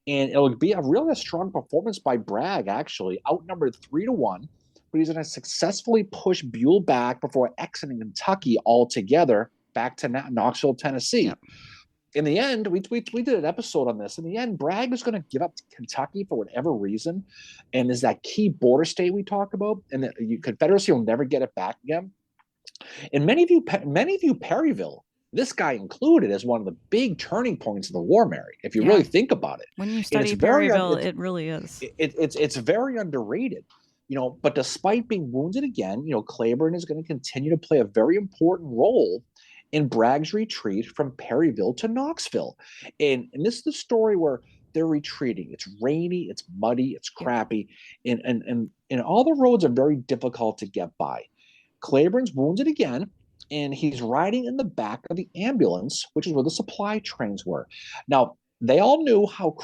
and it'll be a really strong performance by Bragg, actually, outnumbered 3-1. But he's going to successfully push Buell back before exiting Kentucky altogether back to Knoxville, Tennessee. Yep. In the end, we did an episode on this. In the end, Bragg is going to give up Kentucky for whatever reason, and is that key border state we talked about, and the Confederacy will never get it back again. And many view Perryville, this guy included, as one of the big turning points of the war, Mary, if you really think about it. When you study Perryville, it really is. It's very underrated. But despite being wounded again, Cleburne is going to continue to play a very important role in Bragg's retreat from Perryville to Knoxville. And this is the story where they're retreating. It's rainy, it's muddy, it's crappy, and all the roads are very difficult to get by. Cleburne's wounded again, and he's riding in the back of the ambulance, which is where the supply trains were. Now, they all knew how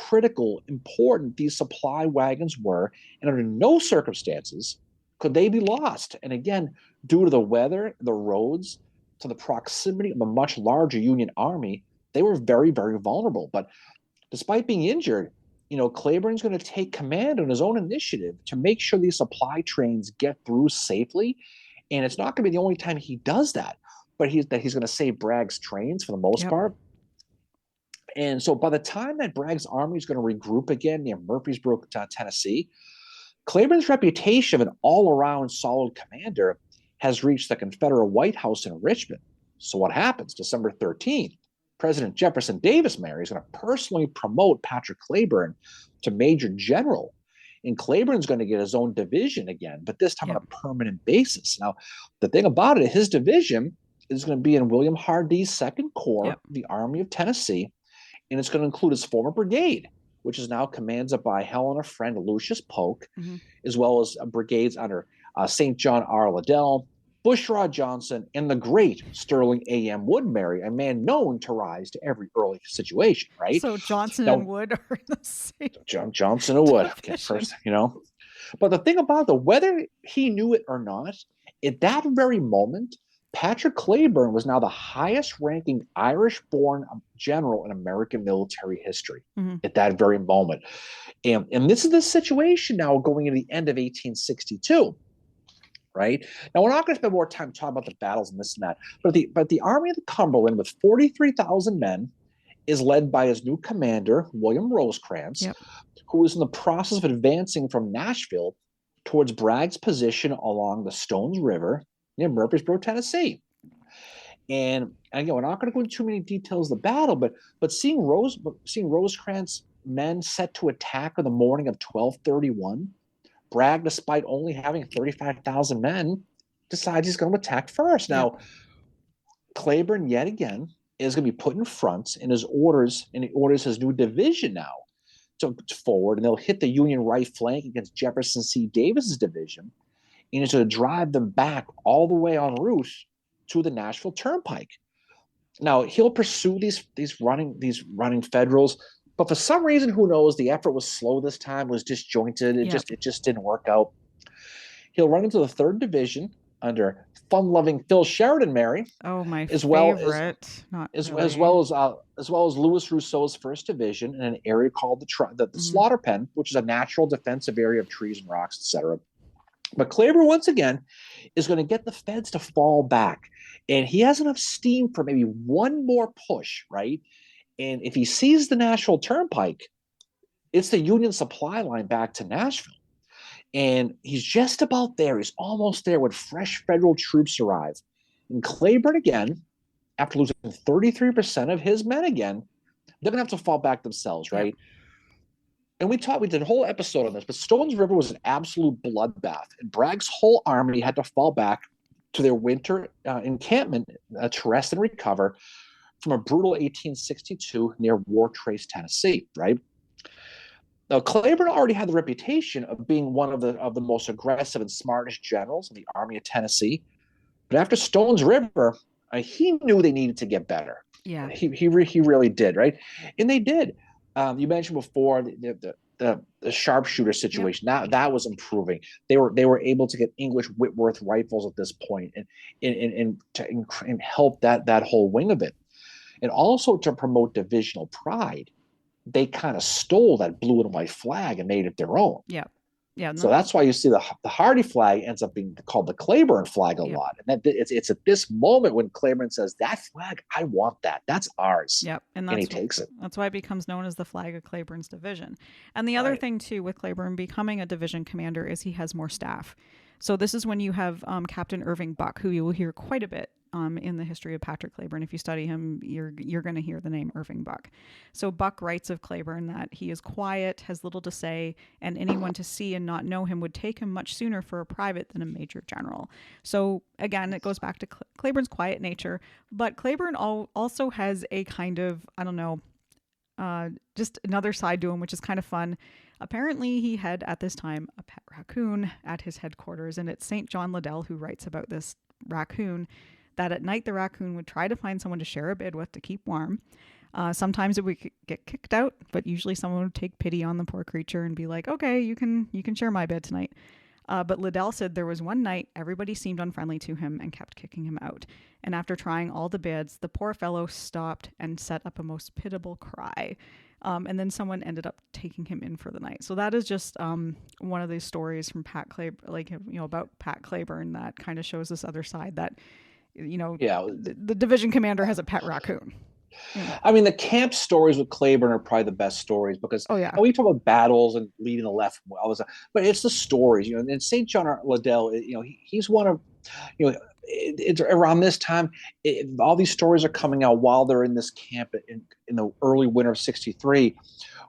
important these supply wagons were, and under no circumstances could they be lost. And again, due to the weather, the roads, to the proximity of a much larger Union army, they were very, very vulnerable. But despite being injured, Cleburne's going to take command on his own initiative to make sure these supply trains get through safely. And it's not going to be the only time he does that, but he's going to save Bragg's trains for the most part. And so by the time that Bragg's army is going to regroup again near Murfreesboro, Tennessee, Cleburne's reputation of an all-around solid commander has reached the Confederate White House in Richmond. So what happens? December 13th, President Jefferson Davis, Mary, is going to personally promote Patrick Cleburne to Major General. And Cleburne's going to get his own division again, but this time on a permanent basis. Now, the thing about it, his division is going to be in William Hardee's 2nd Corps, the Army of Tennessee, and it's going to include his former brigade, which is now commanded by Helena friend Lucius Polk, as well as brigades under St. John R. Liddell, Bushrod Johnson, and the great Sterling A.M. Wood, Mary, a man known to rise to every early situation, right? So Johnson and Wood are in the same Johnson and Wood, okay, first, But the thing about whether he knew it or not, At that very moment, Patrick Cleburne was now the highest ranking Irish born general in American military history Mm-hmm. at that very moment. And this is the situation now going into the end of 1862. Right now, we're not going to spend more time talking about the battles and this and that, but the Army of the Cumberland, with 43,000 men, is led by his new commander, William Rosecrans, Yep. who is in the process of advancing from Nashville towards Bragg's position along the Stones River near Murfreesboro, Tennessee. And again, we're not going to go into too many details of the battle, but seeing Rosecrans' men set to attack on the morning of 12/31, Bragg, despite only having 35,000 men, decides he's going to attack first. Yep. Now, Cleburne, yet again, is going to be put in front in his orders, and he orders his new division now to forward, and they'll hit the Union right flank against Jefferson C. Davis's division, and he's going to drive them back all the way en route to the Nashville Turnpike. Now, he'll pursue these running Federals, but for some reason, who knows, the effort was slow this time, was disjointed. It just didn't work out. He'll run into the 3rd Division under fun-loving Phil Sheridan, Mary. Oh, my as favorite. As well as Louis Rousseau's 1st Division in an area called the Slaughter Pen, which is a natural defensive area of trees and rocks, etc. But Cleburne, once again, is going to get the Feds to fall back. And he has enough steam for maybe one more push, right? And if he sees the Nashville Turnpike, it's the Union supply line back to Nashville. And he's just about there. He's almost there when fresh Federal troops arrive. And Cleburne, again, after losing 33% of his men again, they're going to have to fall back themselves, right? And we did a whole episode on this, but Stones River was an absolute bloodbath. And Bragg's whole army had to fall back to their winter encampment to rest and recover from a brutal 1862 near War Trace, Tennessee, right? Now, Cleburne already had the reputation of being one of the most aggressive and smartest generals in the Army of Tennessee. But after Stones River, he knew they needed to get better. Yeah. He really did, right? And they did. You mentioned before the sharpshooter situation. That was improving. They were able to get English Whitworth rifles at this point and help that whole wing of it. And also to promote divisional pride, they kind of stole that blue and white flag and made it their own. Yeah. Yeah. No. So that's why you see the Hardy flag ends up being called the Cleburne flag a lot. And it's at this moment when Cleburne says, that flag, I want that. That's ours. Yep. And he takes it. That's why it becomes known as the flag of Cleburne's division. And the other thing, too, with Cleburne becoming a division commander is he has more staff. So this is when you have Captain Irving Buck, who you will hear quite a bit in the history of Patrick Cleburne. If you study him, you're going to hear the name Irving Buck. So Buck writes of Cleburne that he is quiet, has little to say, and anyone to see and not know him would take him much sooner for a private than a major general. So again, it goes back to Cleburne's quiet nature, but Cleburne also has a kind of, I don't know, just another side to him, which is kind of fun. Apparently, he had at this time a pet raccoon at his headquarters, and it's St. John Liddell who writes about this raccoon, that at night the raccoon would try to find someone to share a bed with to keep warm. Sometimes it would get kicked out, but usually someone would take pity on the poor creature and be like, okay, you can share my bed tonight. But Liddell said there was one night everybody seemed unfriendly to him and kept kicking him out. And after trying all the beds, the poor fellow stopped and set up a most pitiable cry. And then someone ended up taking him in for the night. So that is just one of these stories from about Pat Cleburne that kind of shows this other side that, the division commander has a pet raccoon. Yeah. I mean, the camp stories with Cleburne are probably the best stories because we talk about battles and leading the left, but it's the stories, And St. John Liddell, he's one of, it's around this time, all these stories are coming out while they're in this camp in the early winter of '63.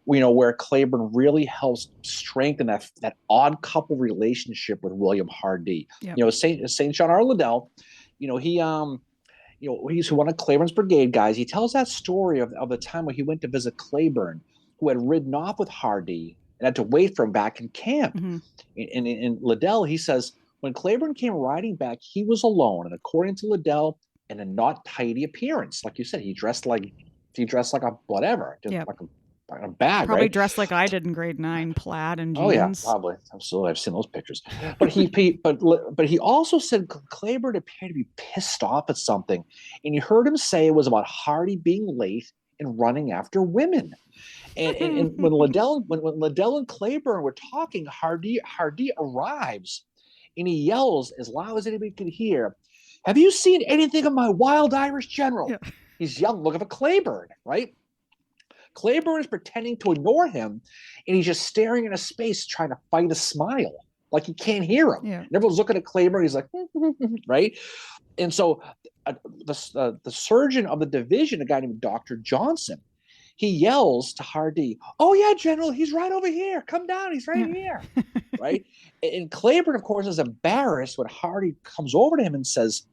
Where Cleburne really helps strengthen that odd couple relationship with William Hardee. Yep. St. John R. Liddell, he's one of Cleburne's brigade guys. He tells that story of the time when he went to visit Cleburne, who had ridden off with Hardee and had to wait for him back in camp. Mm-hmm. And in Liddell, he says, when Cleburne came riding back, he was alone. And according to Liddell, in a not tidy appearance, like you said, he dressed like a whatever, just like a a bag, Probably right? dressed like I did in grade 9, plaid and Oh yeah, jeans. probably. Absolutely. I've seen those pictures. But but he also said Cleburne appeared to be pissed off at something, and you heard him say it was about Hardy being late and running after women. And when Liddell and Cleburne were talking, Hardy arrives, and he yells as loud as anybody could hear, "Have you seen anything of my wild Irish general?" Yeah. He's yelling, looking for Cleburne, right? Cleburne is pretending to ignore him, and he's just staring into space, trying to fight a smile, like he can't hear him. Yeah. And everyone's looking at Cleburne. He's like, right? And so the surgeon of the division, a guy named Dr. Johnson, he yells to Hardy, "Oh yeah, General, he's right over here. Come down, he's right here." Right? And Cleburne, of course, is embarrassed when Hardy comes over to him and says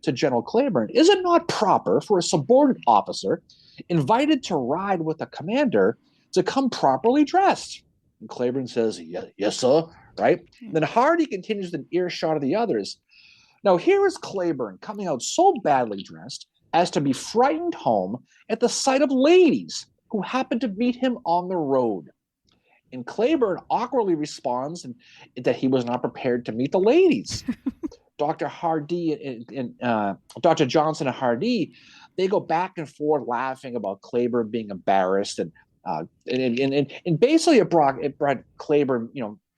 to General Cleburne, "Is it not proper for a subordinate officer invited to ride with a commander to come properly dressed?" And Cleburne says, "Yes, sir." Right? And then Hardy continues an earshot of the others. Now, here is Cleburne coming out so badly dressed as to be frightened home at the sight of ladies who happen to meet him on the road. And Cleburne awkwardly responds that he was not prepared to meet the ladies. Dr. Hardy and Dr. Johnson and Hardy, they go back and forth laughing about Cleburne being embarrassed, and basically it brought Cleburne,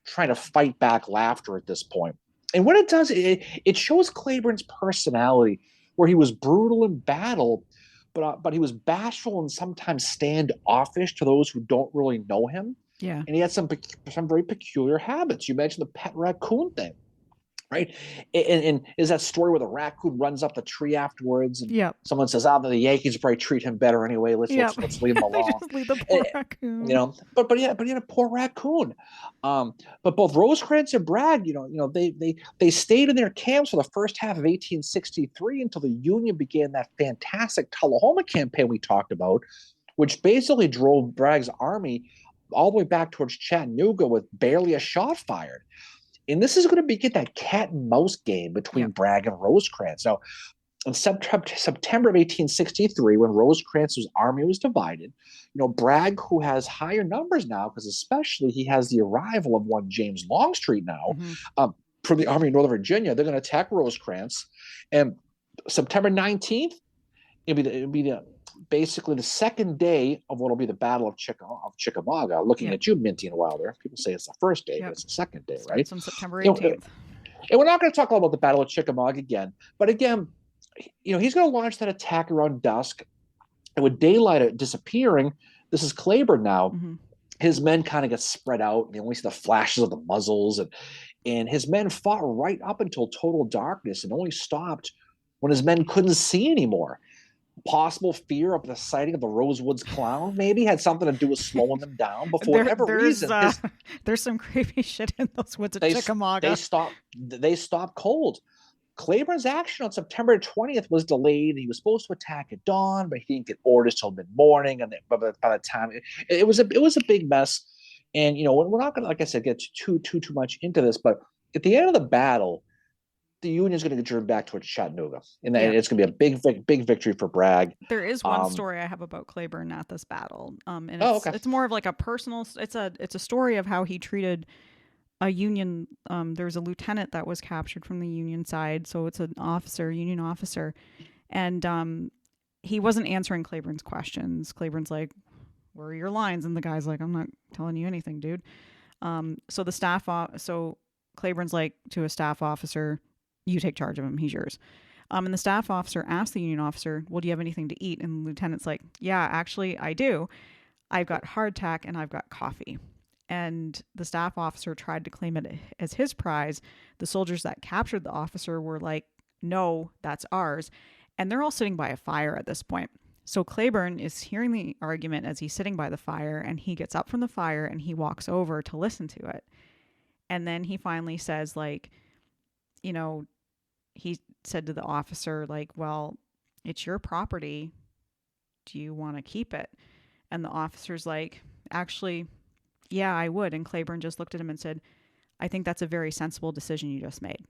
trying to fight back laughter at this point. And what it does, it shows Cleburne's personality, where he was brutal in battle, but he was bashful and sometimes standoffish to those who don't really know him. Yeah. And he had some very peculiar habits. You mentioned the pet raccoon thing, right? And is that story where the raccoon runs up the tree afterwards, and Yep. someone says, "Oh, the Yankees probably treat him better anyway. Let's leave him They alone." just leave the poor raccoon. But he had a poor raccoon. But both Rosecrans and Bragg, they stayed in their camps for the first half of 1863 until the Union began that fantastic Tullahoma campaign we talked about, which basically drove Bragg's army all the way back towards Chattanooga with barely a shot fired. And this is going to begin that cat and mouse game between Bragg and Rosecrans. Now, in September of 1863, when Rosecrans's army was divided, Bragg, who has higher numbers now, because especially he has the arrival of one James Longstreet now, from the Army of Northern Virginia, they're going to attack Rosecrans. And September 19th, it'll be basically the second day of what will be the Battle of Chickamauga. Looking at you, Minty and Wilder, people say it's the first day, but it's the second day, right? It's on September 18th. And we're not going to talk about the Battle of Chickamauga again, but again, he's going to launch that attack around dusk, and with daylight disappearing, this is Cleburne now. His men kind of get spread out, and you only see the flashes of the muzzles, and his men fought right up until total darkness, and only stopped when his men couldn't see anymore. Possible fear of the sighting of the Rosewoods clown maybe had something to do with slowing them down. But for whatever reason, there's some creepy shit in those woods of Chickamauga. They stopped cold. Cleburne's action on September 20th was delayed. He was supposed to attack at dawn, but he didn't get orders till mid-morning. And by the time it was a big mess. And we're not going to, like I said, get too much into this. But at the end of the battle, the Union's going to get driven back towards Chattanooga, and it's going to be a big victory for Bragg. There is one story I have about Cleburne at this battle, and it's more of like a personal. It's a story of how he treated a Union. There's a lieutenant that was captured from the Union side, so it's an Union officer, and he wasn't answering Cleburne's questions. Cleburne's like, "Where are your lines?" And the guy's like, "I'm not telling you anything, dude." So Cleburne's like to a staff officer, "You take charge of him. He's yours." And the staff officer asked the Union officer, "Well, do you have anything to eat?" And the lieutenant's like, "Yeah, actually, I do. I've got hardtack and I've got coffee." And the staff officer tried to claim it as his prize. The soldiers that captured the officer were like, "No, that's ours." And they're all sitting by a fire at this point. So Cleburne is hearing the argument as he's sitting by the fire, and he gets up from the fire and he walks over to listen to it. And then he finally says, he said to the officer, "Well, it's your property. Do you want to keep it?" And the officer's like, "Actually, yeah, I would." And Cleburne just looked at him and said, "I think that's a very sensible decision you just made."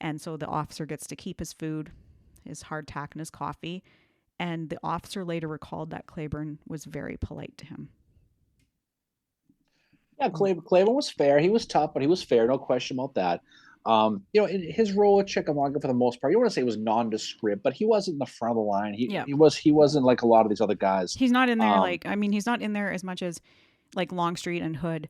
And so the officer gets to keep his food, his hardtack, and his coffee. And the officer later recalled that Cleburne was very polite to him. Yeah, Cleburne was fair. He was tough, but he was fair. No question about that. In his role at Chickamauga, for the most part, you don't want to say it was nondescript, but he wasn't in the front of the line. Yeah. He wasn't like a lot of these other guys. He's not in there Um, like, I mean, he's not in there as much as like Longstreet and Hood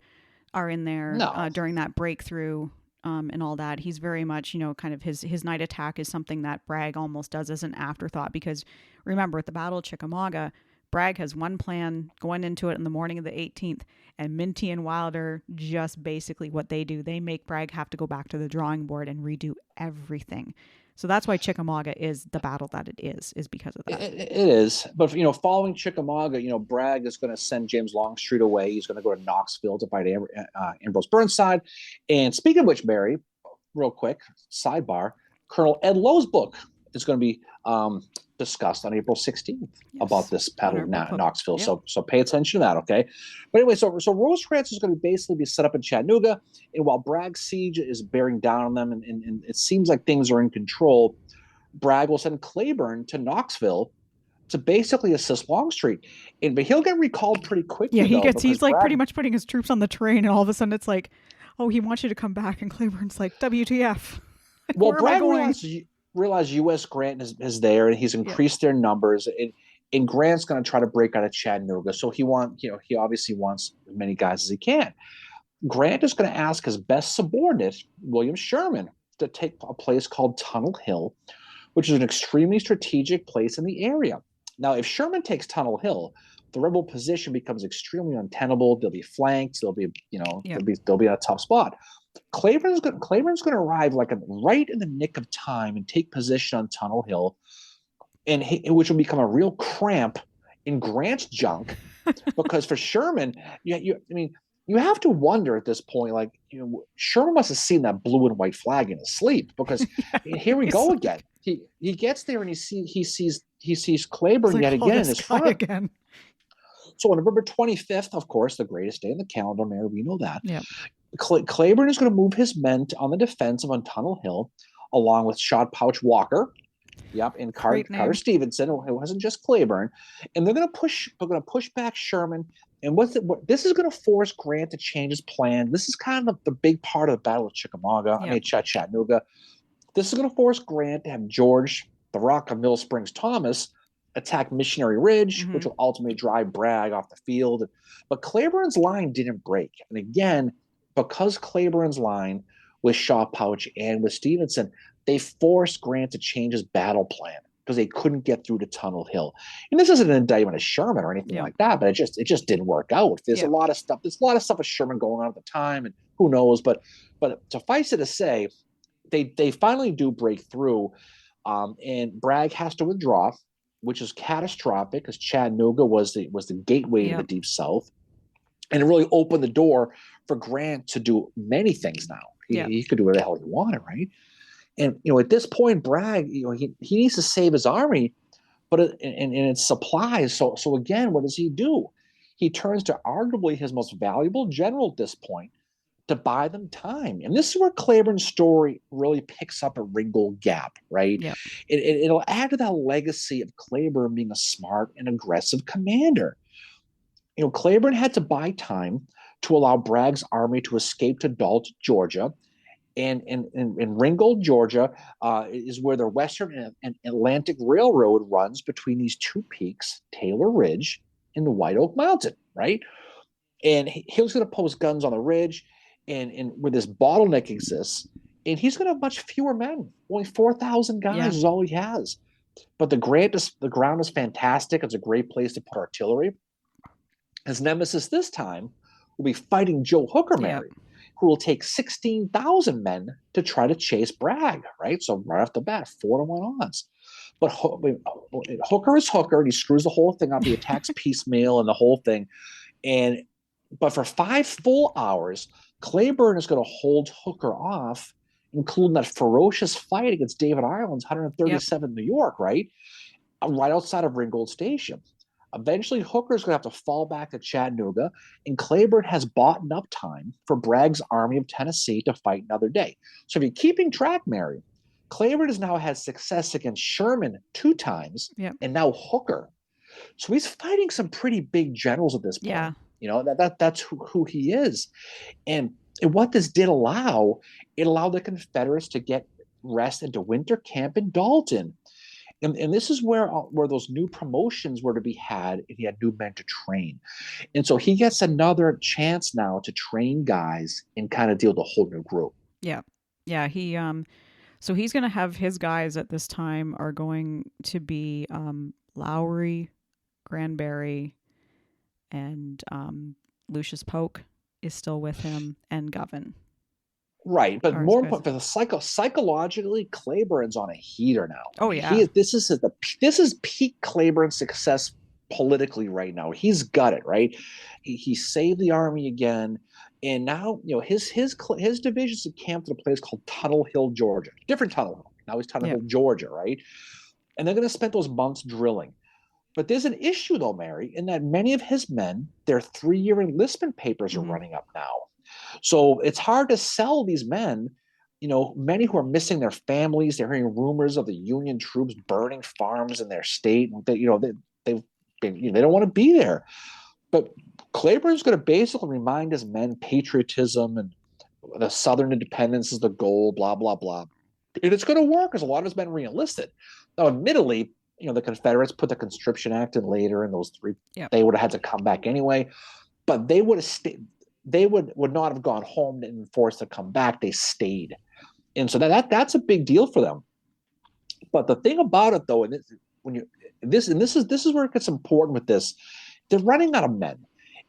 are in there no, during that breakthrough and all that. He's very much, kind of his night attack is something that Bragg almost does as an afterthought, because remember, at the Battle of Chickamauga, Bragg has one plan going into it in the morning of the 18th, and Minty and Wilder just basically what they do. They make Bragg have to go back to the drawing board and redo everything. So that's why Chickamauga is the battle that it is because of that. it is. But following Chickamauga, Bragg is going to send James Longstreet away. He's going to go to Knoxville to fight Ambrose Burnside. And speaking of which, Barry, real quick sidebar: Colonel Ed Lowe's book is going to be discussed on April 16th about this battle of Knoxville. Yep. So pay attention to that, okay? But anyway, so Rosecrans is going to basically be set up in Chattanooga, and while Bragg's siege is bearing down on them, and it seems like things are in control, Bragg will send Cleburne to Knoxville to basically assist Longstreet, but he'll get recalled pretty quickly. Yeah, he's like Bragg, pretty much putting his troops on the train, and all of a sudden it's like, oh, he wants you to come back, and Cleburne's like, WTF? Like, well, Bragg realize U.S. Grant is there, and he's increased their numbers, and Grant's going to try to break out of Chattanooga. So he obviously wants as many guys as he can. Grant is going to ask his best subordinate, William Sherman, to take a place called Tunnel Hill, which is an extremely strategic place in the area. Now, if Sherman takes Tunnel Hill, the rebel position becomes extremely untenable. They'll be flanked. They'll be in a tough spot. Cleburne's going to arrive right in the nick of time and take position on Tunnel Hill, which will become a real cramp in Grant's junk, because for Sherman, you have to wonder at this point, Sherman must have seen that blue and white flag in his sleep, because here we go again. He gets there and he sees Cleburne yet again in his front. Again. So on November 25th, of course, the greatest day in the calendar, Mary, we know that. Yeah. Cleburne is going to move his men on the defensive on Tunnel Hill, along with Shot Pouch Walker, and Carter Stevenson, who wasn't just Cleburne, and they're going to push back Sherman. And this is going to force Grant to change his plan. This is kind of the big part of the Battle of Chickamauga. Chattanooga. This is going to force Grant to have George, the Rock of Mill Springs Thomas, attack Missionary Ridge, which will ultimately drive Bragg off the field. But Cleburne's line didn't break. And again, because Cleburne's line with Shaw Pouch and with Stevenson, they forced Grant to change his battle plan because they couldn't get through to Tunnel Hill. And this isn't an indictment of Sherman or anything like that, but it just didn't work out. There's a lot of stuff. There's a lot of stuff with Sherman going on at the time, and who knows. But suffice it to say, they finally do break through, and Bragg has to withdraw, which is catastrophic because Chattanooga was the gateway to the Deep South, and it really opened the door for Grant to do many things. Now he could do whatever the hell he wanted, right? And at this point, Bragg, he needs to save his army, but and its supplies. So again, what does he do? He turns to arguably his most valuable general at this point to buy them time. And this is where Cleburne's story really picks up at Ringgold Gap, right? Yeah. It'll add to that legacy of Cleburne being a smart and aggressive commander. Cleburne had to buy time to allow Bragg's army to escape to Dalt, Georgia. And in Ringgold, Georgia, is where the Western and Atlantic Railroad runs between these two peaks, Taylor Ridge and the White Oak Mountain, right? And he was going to post guns on the ridge, and where this bottleneck exists, and he's going to have much fewer men. Only 4,000 guys is all he has. But the ground is fantastic. It's a great place to put artillery. His nemesis this time will be fighting Joe Hooker, Mary, who will take 16,000 men to try to chase Bragg, right? So right off the bat, 4-1 odds. But Hooker is Hooker, and he screws the whole thing up. He attacks piecemeal and the whole thing. But for 5 full hours, Cleburne is going to hold Hooker off, including that ferocious fight against David Ireland's 137 New York, right? Right outside of Ringgold Station. Eventually, Hooker's going to have to fall back to Chattanooga, and Cleburne has bought up time for Bragg's Army of Tennessee to fight another day. So if you're keeping track, Mary, Cleburne has now had success against Sherman 2 times, and now Hooker. So he's fighting some pretty big generals at this point. Yeah, That's who he is. And what this did allow, it allowed the Confederates to get rest into winter camp in Dalton. And this is where those new promotions were to be had, and he had new men to train. And so he gets another chance now to train guys and kind of deal with a whole new group. Yeah. Yeah, so he's going to have his guys at this time are going to be Lowry, Granberry, and Lucius Polk is still with him, and Govan. Right, but more important for the psychologically, Cleburne's on a heater now. Oh yeah, this is peak Cleburne success politically right now. He's got it right. He saved the army again, and now his divisions have camped at a place called Tunnel Hill, Georgia. Different Tunnel Hill. Now he's Tunnel Hill, Georgia, right? And they're going to spend those months drilling. But there's an issue though, Mary, in that many of his men, their 3-year enlistment papers are running up now. So it's hard to sell these men, many who are missing their families. They're hearing rumors of the Union troops burning farms in their state. They don't want to be there. But Cleburne's going to basically remind his men patriotism and the Southern independence is the goal, blah, blah, blah. And it's going to work because a lot of his men re-enlisted. Now, admittedly, the Confederates put the Conscription Act in later, and those three, they would have had to come back anyway. But they would have stayed. They would not have gone home and forced to come back. They stayed. And so that's a big deal for them. But the thing about it, though, this is where it gets important with this, they're running out of men.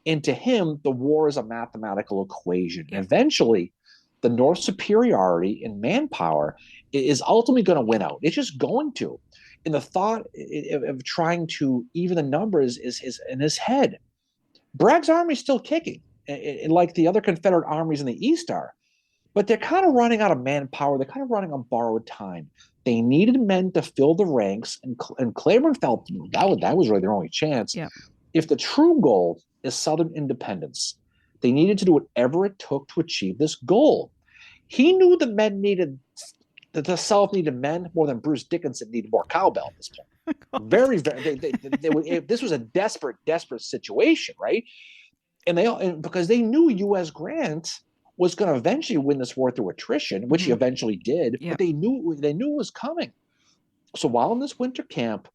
And to him, the war is a mathematical equation. And eventually, the North's superiority in manpower is ultimately going to win out. It's just going to. And the thought of trying to even the numbers is in his head. Bragg's army is still kicking, like the other Confederate armies in the East are. But they're kind of running out of manpower. They're kind of running on borrowed time. They needed men to fill the ranks, and Cleburne felt that was really their only chance. Yeah. If the true goal is Southern independence, they needed to do whatever it took to achieve this goal. He knew the South needed men more than Bruce Dickinson needed more cowbell at this point. Very, this was a desperate situation, right? And because they knew U.S. Grant was going to eventually win this war through attrition, which he eventually did, but they knew it was coming. So while in this winter camp,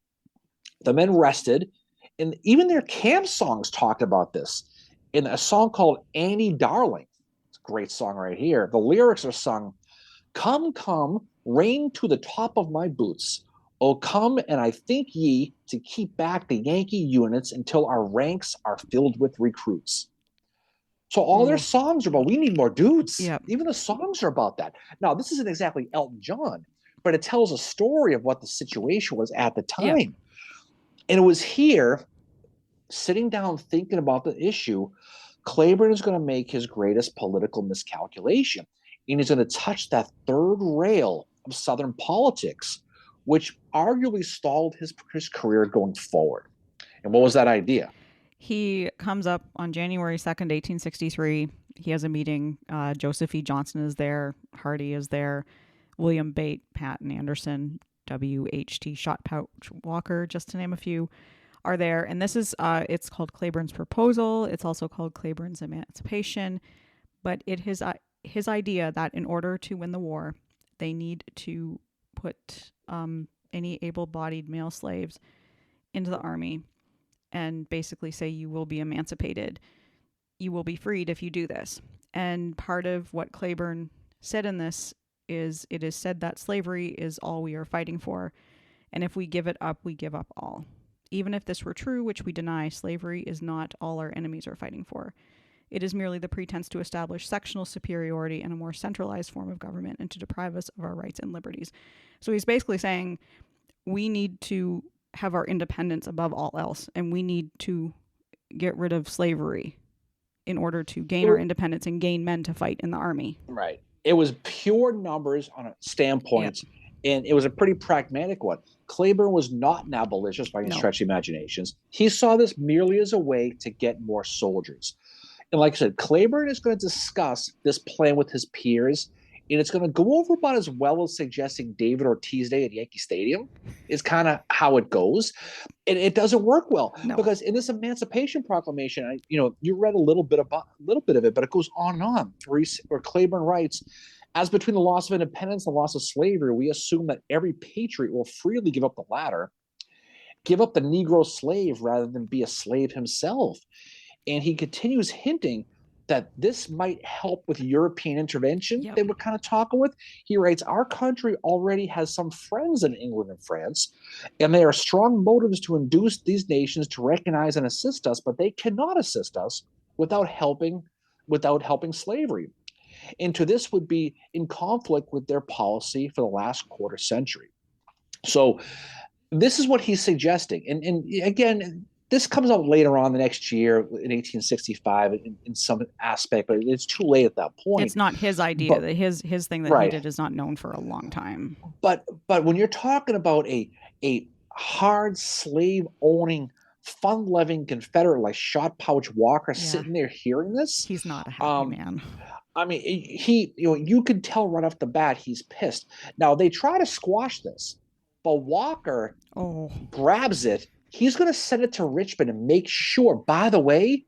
the men rested, and even their camp songs talked about this. In a song called Annie Darling, it's a great song right here. The lyrics are sung, "Come, come, rain to the top of my boots. Oh, come, and I think ye to keep back the Yankee units until our ranks are filled with recruits." So all their songs are about, we need more dudes. Yep. Even the songs are about that. Now, this isn't exactly Elton John, but it tells a story of what the situation was at the time. Yep. And it was here, sitting down thinking about the issue, Cleburne is going to make his greatest political miscalculation. And he's going to touch that third rail of Southern politics, which arguably stalled his career going forward. And what was that idea? He comes up on January 2nd, 1863. He has a meeting. Joseph E. Johnston is there. Hardy is there. William Bate, Patton Anderson, W.H.T. Shotpouch Walker, just to name a few, are there. And this is, it's called Cleburne's Proposal. It's also called Cleburne's Emancipation. But it is his idea that in order to win the war, they need to put any able-bodied male slaves into the army and basically say, you will be emancipated. You will be freed if you do this. And part of what Cleburne said in this is, it is said that slavery is all we are fighting for. And if we give it up, we give up all. Even if this were true, which we deny, slavery is not all our enemies are fighting for. It is merely the pretense to establish sectional superiority and a more centralized form of government and to deprive us of our rights and liberties. So he's basically saying we need to have our independence above all else, and we need to get rid of slavery in order to gain our independence and gain men to fight in the army. Right. It was pure numbers on a standpoint, and it was a pretty pragmatic one. Cleburne was not an abolitionist by any stretch of imaginations. He saw this merely as a way to get more soldiers. And like I said, Cleburne is going to discuss this plan with his peers, and it's going to go over about as well as suggesting David Ortiz Day at Yankee Stadium is kind of how it goes. And it doesn't work well No. because in this Emancipation Proclamation, you read a little bit of it, but it goes on and on. Where Cleburne writes, as between the loss of independence and the loss of slavery, we assume that every patriot will freely give up the latter, give up the Negro slave rather than be a slave himself. And he continues hinting that this might help with European intervention Yep. they were kind of talking with. He writes, our country already has some friends in England and France, and there are strong motives to induce these nations to recognize and assist us, but they cannot assist us without helping slavery. And to this would be in conflict with their policy for the last quarter century. So this is what he's suggesting. And again, this comes out later on the next year in 1865 in some aspect, but it's too late at that point. It's not his idea. But, his thing that he did is not known for a long time. But when you're talking about a hard slave owning, fun loving Confederate like Shot Pouch Walker sitting there hearing this, he's not a happy man. I mean, you could tell right off the bat he's pissed. Now they try to squash this, but Walker grabs it. He's going to send it to Richmond and make sure, by the way,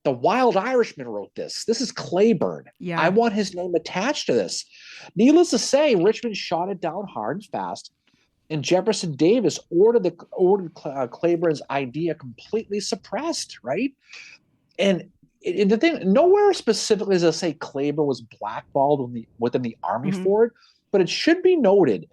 the Wild Irishman wrote this. This is Cleburne. Yeah. I want his name attached to this. Needless to say, Richmond shot it down hard and fast, and Jefferson Davis ordered Cleburne's idea completely suppressed, right? And the thing, nowhere specifically does it say Cleburne was blackballed within the Army for it, but it should be noted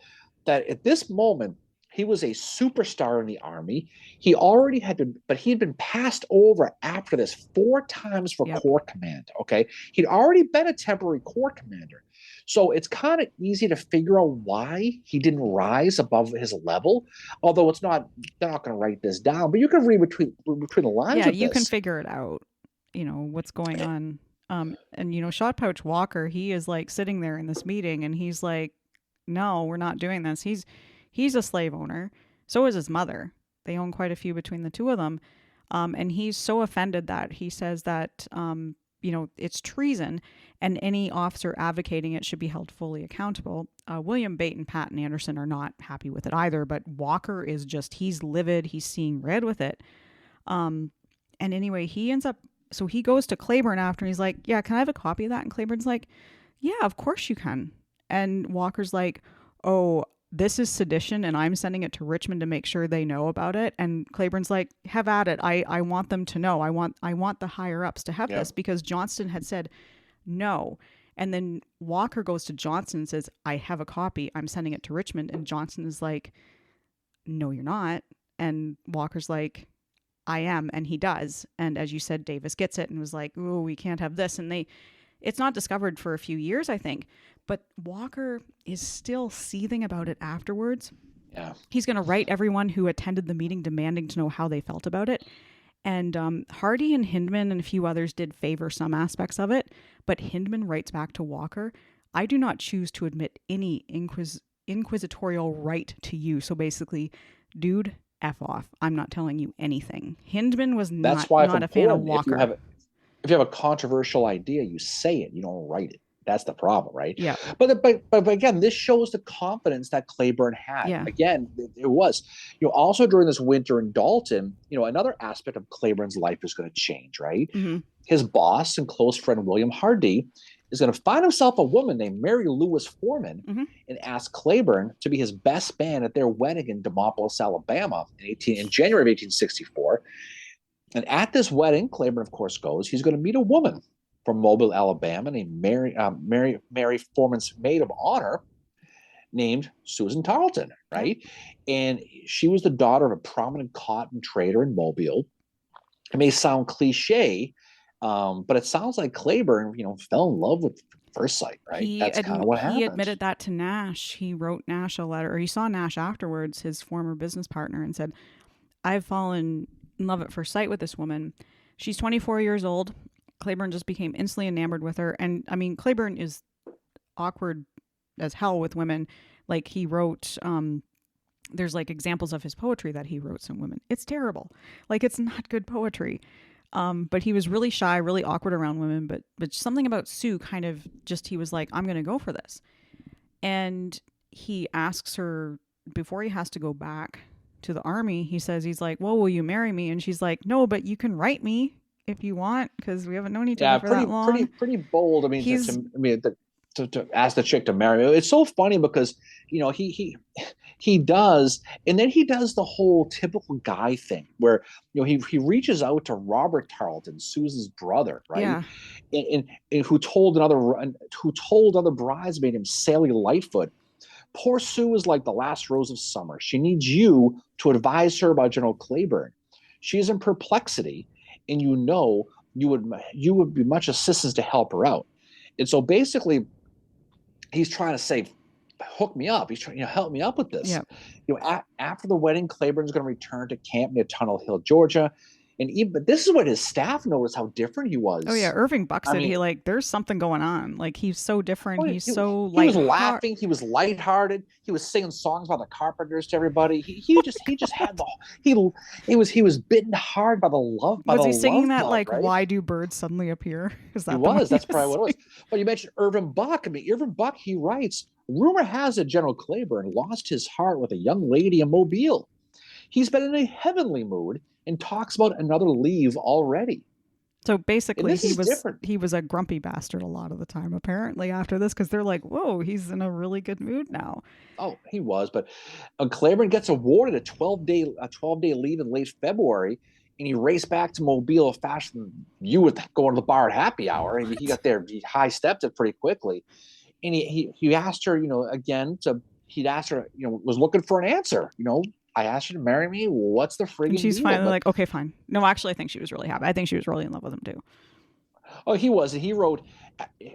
that at this moment, he was a superstar in the Army. He already had been, but he had been passed over after this 4 times for Corps Command, okay? He'd already been a temporary Corps Commander. So it's kind of easy to figure out why he didn't rise above his level, although they're not going to write this down, but you can read between the lines of this. Yeah, you can figure it out, what's going on. And, Shot Pouch Walker, he is like sitting there in this meeting and he's like, no, we're not doing this. He's a slave owner. So is his mother. They own quite a few between the two of them. And he's so offended that he says that, it's treason and any officer advocating it should be held fully accountable. William Bate and Patton Anderson are not happy with it either, but Walker is he's livid. He's seeing red with it. And anyway, he goes to Cleburne after and he's like, yeah, can I have a copy of that? And Cleburne's like, yeah, of course you can. And Walker's like, oh, this is sedition and I'm sending it to Richmond to make sure they know about it. And Cleburne's like, have at it. I want them to know. I want the higher ups to have this, because Johnston had said no. And then Walker goes to Johnston and says, I have a copy. I'm sending it to Richmond. And Johnston is like, no, you're not. And Walker's like, I am. And he does. And as you said, Davis gets it and was like, oh, we can't have this. And it's not discovered for a few years, I think. But Walker is still seething about it afterwards. Yeah. He's going to write everyone who attended the meeting demanding to know how they felt about it. And Hardy and Hindman and a few others did favor some aspects of it. But Hindman writes back to Walker, I do not choose to admit any inquisitorial right to you. So basically, dude, F off. I'm not telling you anything. Hindman was not a fan of Walker. If you have a controversial idea, you say it. You don't write it. That's the problem, right? Yeah. But again, this shows the confidence that Cleburne had. Yeah. Again, it was. Also during this winter in Dalton, another aspect of Cleburne's life is going to change, right? Mm-hmm. His boss and close friend William Hardy is going to find himself a woman named Mary Lewis Foreman and ask Cleburne to be his best man at their wedding in Demopolis, Alabama in January of 1864. And at this wedding, Cleburne, of course, goes. He's going to meet a woman from Mobile, Alabama, named Mary Foreman's maid of honor, named Susan Tarleton, right? And she was the daughter of a prominent cotton trader in Mobile. It may sound cliche, but it sounds like Cleburne, fell in love with first sight, right? That's kind of what happened. He admitted that to Nash. He wrote Nash a letter, or he saw Nash afterwards, his former business partner, and said, I've fallen in love at first sight with this woman. She's 24 years old. Cleburne just became instantly enamored with her. And I mean, Cleburne is awkward as hell with women. Like he wrote, there's like examples of his poetry that he wrote some women. It's terrible. Like it's not good poetry. But he was really shy, really awkward around women. But something about Sue kind of just he was like, I'm going to go for this. And he asks her before he has to go back to the army. He says he's like, well, will you marry me? And she's like, no, but you can write me if you want because we haven't known each other for that long. Pretty bold. I mean, He's to ask the chick to marry me. It's so funny because he does, and then he does the whole typical guy thing where he reaches out to Robert Tarleton, Susan's brother, right? yeah. And who told other bridesmaid named Sally Lightfoot, poor Sue is like the last rose of summer. She needs you to advise her about General Cleburne. She is in perplexity, and you would be much assistance to help her out. And so basically, he's trying to say, hook me up. He's trying, help me up with this. Yep. After the wedding, Cleburne's going to return to camp near Tunnel Hill, Georgia. But this is what his staff noticed how different he was. Oh yeah, Irving Buck said there's something going on. Like he's so different. He was laughing. He was lighthearted. He was singing songs about the Carpenters to everybody. He just had he was bitten hard by the love. Was he singing that right? Why do birds suddenly appear? Is that That's probably what it was. But you mentioned Irving Buck. I mean, Irving Buck. He writes, rumor has it General Cleburne lost his heart with a young lady in Mobile. He's been in a heavenly mood and talks about another leave already. So basically, he was a grumpy bastard a lot of the time, apparently, after this, because they're like, whoa, he's in a really good mood now. Oh, he was. But Cleburne gets awarded a 12-day leave in late February, and he raced back to Mobile faster than you would going to the bar at happy hour. I mean, he got there, he high-stepped it pretty quickly. And he asked her, he'd asked her, was looking for an answer, I asked her to marry me. What's the friggin' And she's deal? Finally like, okay, fine. No, actually, I think she was really happy. I think she was really in love with him too. Oh, he was. And he wrote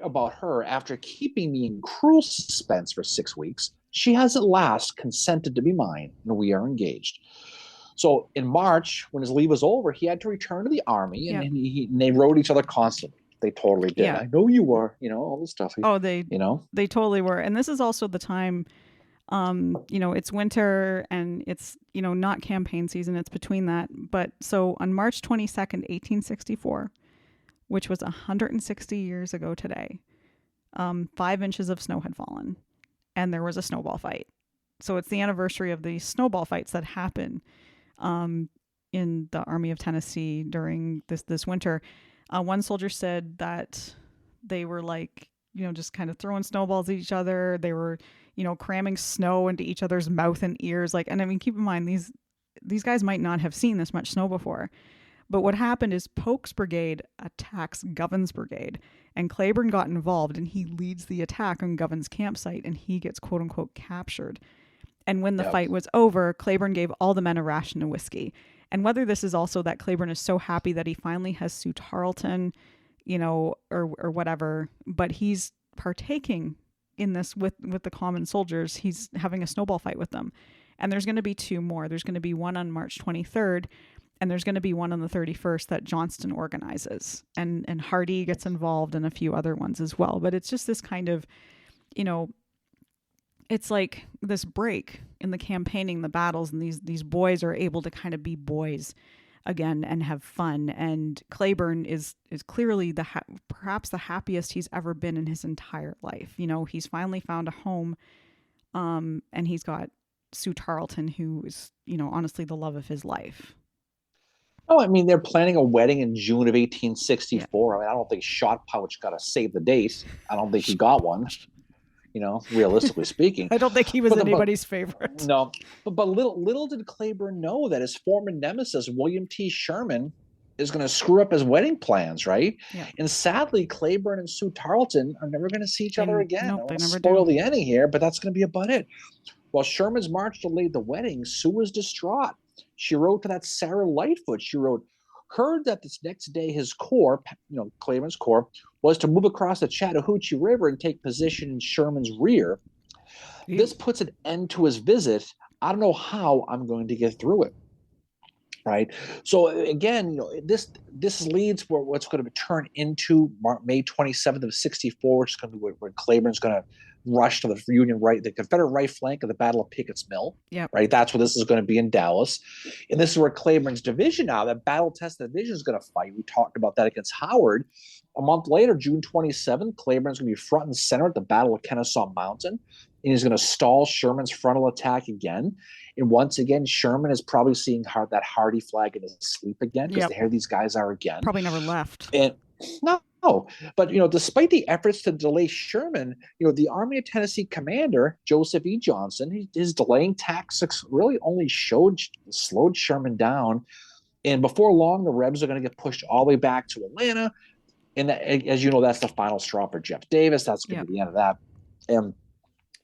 about her, after keeping me in cruel suspense for 6 weeks, she has at last consented to be mine, and we are engaged. So in March, when his leave was over, he had to return to the army, and, and they wrote each other constantly. They totally did. Yeah. I know you were, all this stuff. They totally were. And this is also the time. It's winter and it's, not campaign season. It's between that. But so on March 22nd, 1864, which was 160 years ago today, 5 inches of snow had fallen and there was a snowball fight. So it's the anniversary of the snowball fights that happened in the Army of Tennessee during this winter. One soldier said that they were like, just kind of throwing snowballs at each other. They were, cramming snow into each other's mouth and ears. And I mean, keep in mind, these guys might not have seen this much snow before. But what happened is Polk's brigade attacks Govin's brigade, and Cleburne got involved, and he leads the attack on Govin's campsite, and he gets quote unquote captured. And when the fight was over, Cleburne gave all the men a ration of whiskey. And whether this is also that Cleburne is so happy that he finally has Sue Tarleton, or whatever, but he's partaking in this with the common soldiers. He's having a snowball fight with them. And there's going to be 2 more. There's going to be one on March 23rd, and there's going to be one on the 31st that Johnston organizes. And Hardee gets involved and a few other ones as well. But it's just this kind of, it's like this break in the campaigning, the battles, and these boys are able to kind of be boys again and have fun. And Cleburne is clearly perhaps the happiest he's ever been in his entire life. He's finally found a home, and he's got Sue Tarleton, who is, honestly the love of his life. Oh, I mean, they're planning a wedding in June of 1864. Yeah. I mean, I don't think Shot Pouch got to save the date. I don't think he got one. Realistically speaking. I don't think he was anybody's favorite. No, but little did Cleburne know that his former nemesis, William T. Sherman, is going to screw up his wedding plans, right? Yeah. And sadly, Cleburne and Sue Tarleton are never going to see each other again. Nope, I never spoil the ending here, but that's going to be about it. While Sherman's march delayed the wedding, Sue was distraught. She wrote to that Sarah Lightfoot. She wrote, heard that this next day his corps, Cleburne's corps, was to move across the Chattahoochee River and take position in Sherman's rear. This puts an end to his visit. I don't know how I'm going to get through it. right? So again, this leads where what's going to turn into May 27th of 64, which is going to be where Cleburne's going to rush to the Union right, the Confederate right flank of the Battle of Pickett's Mill. Yep. Right, that's where this is going to be in Dallas, and this is where Cleburne's division now, that battle-tested division, is going to fight. We talked about that against Howard. A month later, June 27th, Cleburne's going to be front and center at the Battle of Kennesaw Mountain, and he's going to stall Sherman's frontal attack again. And once again, Sherman is probably seeing that Hardee flag in his sleep again, because here these guys are again. Probably never left. And no, but despite the efforts to delay Sherman, the Army of Tennessee commander Joseph E. Johnston, his delaying tactics really only slowed Sherman down. And before long, the Rebs are going to get pushed all the way back to Atlanta. And as you know, that's the final straw for Jeff Davis. That's going to be the end of that. And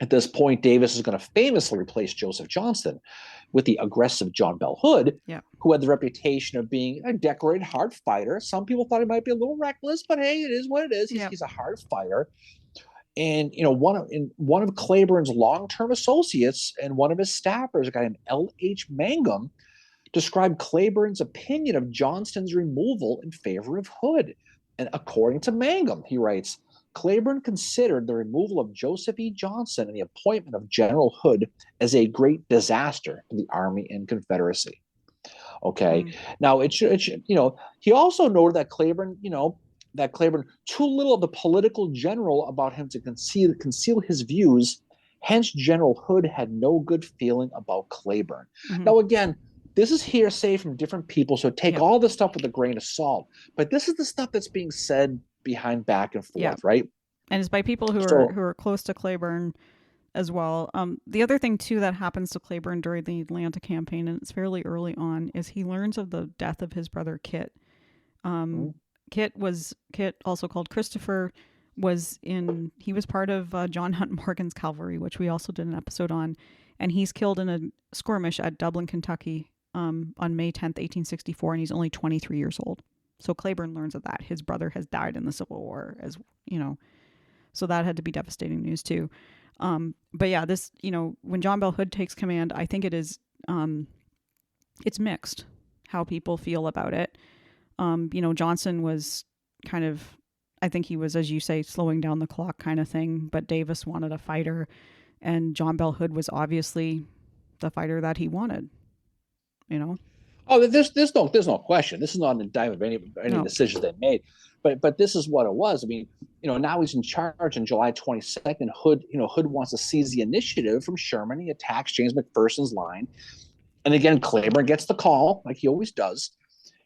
at this point, Davis is going to famously replace Joseph Johnston with the aggressive John Bell Hood, who had the reputation of being a decorated hard fighter. Some people thought he might be a little reckless, but hey, it is what it is. He's a hard fighter. And one of Cleburne's long-term associates and one of his staffers, a guy named L.H. Mangum, described Cleburne's opinion of Johnston's removal in favor of Hood. And according to Mangum, he writes, Cleburne considered the removal of Joseph E. Johnston and the appointment of General Hood as a great disaster for the Army and Confederacy. Okay. Now, he also noted that Cleburne, too little of the political general about him to conceal his views. Hence, General Hood had no good feeling about Cleburne. Now, again, this is hearsay from different people, so take all this stuff with a grain of salt. But this is the stuff that's being said behind back and forth, right? And it's by people who are close to Cleburne as well. The other thing too that happens to Cleburne during the Atlanta campaign, and it's fairly early on, is he learns of the death of his brother Kit. Kit, also called Christopher, he was part of John Hunt Morgan's cavalry, which we also did an episode on, and he's killed in a skirmish at Dublin, Kentucky, on May 10th, 1864, and he's only 23 years old. So Cleburne learns of that. His brother has died in the Civil War, as you know. So that had to be devastating news too. But yeah, this, when John Bell Hood takes command, I think it's mixed how people feel about it. Johnston was kind of, I think he was, as you say, slowing down the clock kind of thing, but Davis wanted a fighter, and John Bell Hood was obviously the fighter that he wanted, Oh, there's no question. This is not an indictment of any decisions they made, but this is what it was. I mean, now he's in charge on July 22nd. Hood wants to seize the initiative from Sherman. He attacks James McPherson's line, and again, Cleburne gets the call like he always does.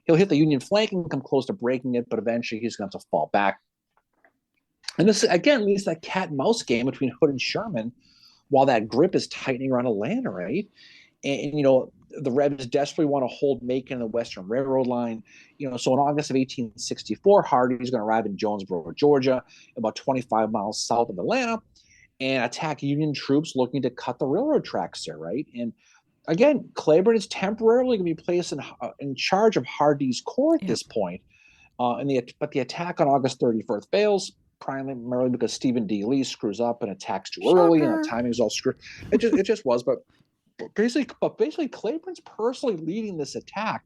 He'll hit the Union flank and come close to breaking it, but eventually he's going to have to fall back. And this again leads to that cat and mouse game between Hood and Sherman, while that grip is tightening around Atlanta, right? And the Rebs desperately want to hold Macon and the Western Railroad line. So in August of 1864, Hardee's going to arrive in Jonesboro, Georgia, about 25 miles south of Atlanta, and attack Union troops looking to cut the railroad tracks there, right? And again, Cleburne is temporarily going to be placed in charge of Hardee's corps at this point. But the attack on August 31st fails, primarily because Stephen D. Lee screws up and attacks too early, and the timing is all screwed. It just was, but basically, Cleburne's personally leading this attack.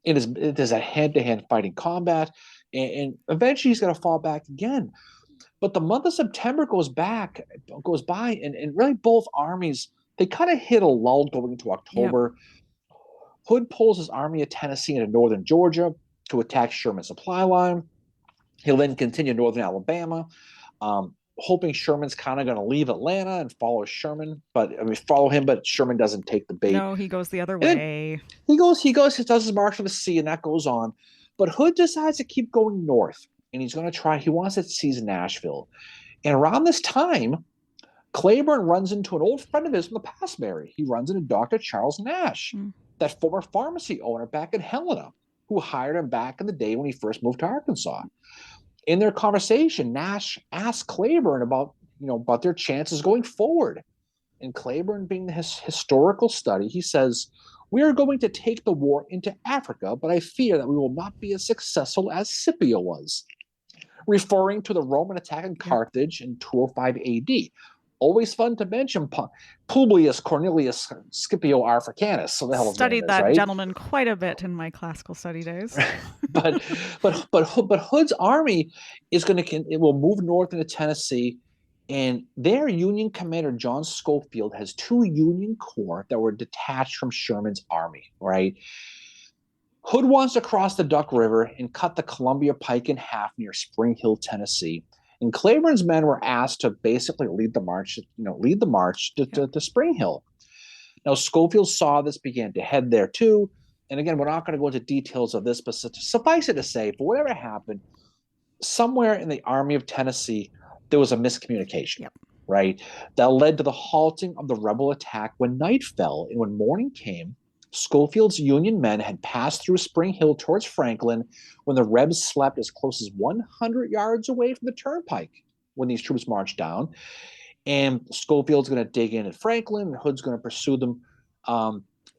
It is a hand-to-hand fighting combat, and eventually he's going to fall back again. But the month of September goes by, and really both armies, they kind of hit a lull going into October. Yep. Hood pulls his Army of Tennessee into northern Georgia to attack Sherman's supply line. He'll then continue northern Alabama, hoping Sherman's kind of going to leave Atlanta and follow him, but Sherman doesn't take the bait. No, he goes the other way. He does his march for the sea, and that goes on. But Hood decides to keep going north, and he wants to seize Nashville. And around this time, Cleburne runs into an old friend of his from the past, Mary. He runs into Dr. Charles Nash, that former pharmacy owner back in Helena, who hired him back in the day when he first moved to Arkansas. In their conversation, Nash asked Cleburne about their chances going forward. And Cleburne, being his historical study, he says, "We are going to take the war into Africa, but I fear that we will not be as successful as Scipio was," referring to the Roman attack in Carthage in 205 AD. always fun to mention Publius Cornelius Scipio Africanus. So the hell his name Studied is, that right? gentleman quite a bit in my classical study days. but Hood's army it will move north into Tennessee, and their Union commander John Schofield has 2 Union corps that were detached from Sherman's army. Right, Hood wants to cross the Duck River and cut the Columbia Pike in half near Spring Hill, Tennessee. And Cleburne's men were asked to basically lead the march to Spring Hill. Now, Schofield saw this, began to head there too. And again, we're not going to go into details of this, but suffice it to say, for whatever happened, somewhere in the Army of Tennessee, there was a miscommunication, right? That led to the halting of the rebel attack when night fell. And when morning came, Schofield's Union men had passed through Spring Hill towards Franklin when the Rebs slept as close as 100 yards away from the turnpike when these troops marched down. And Schofield's going to dig in at Franklin, and Hood's going to pursue them.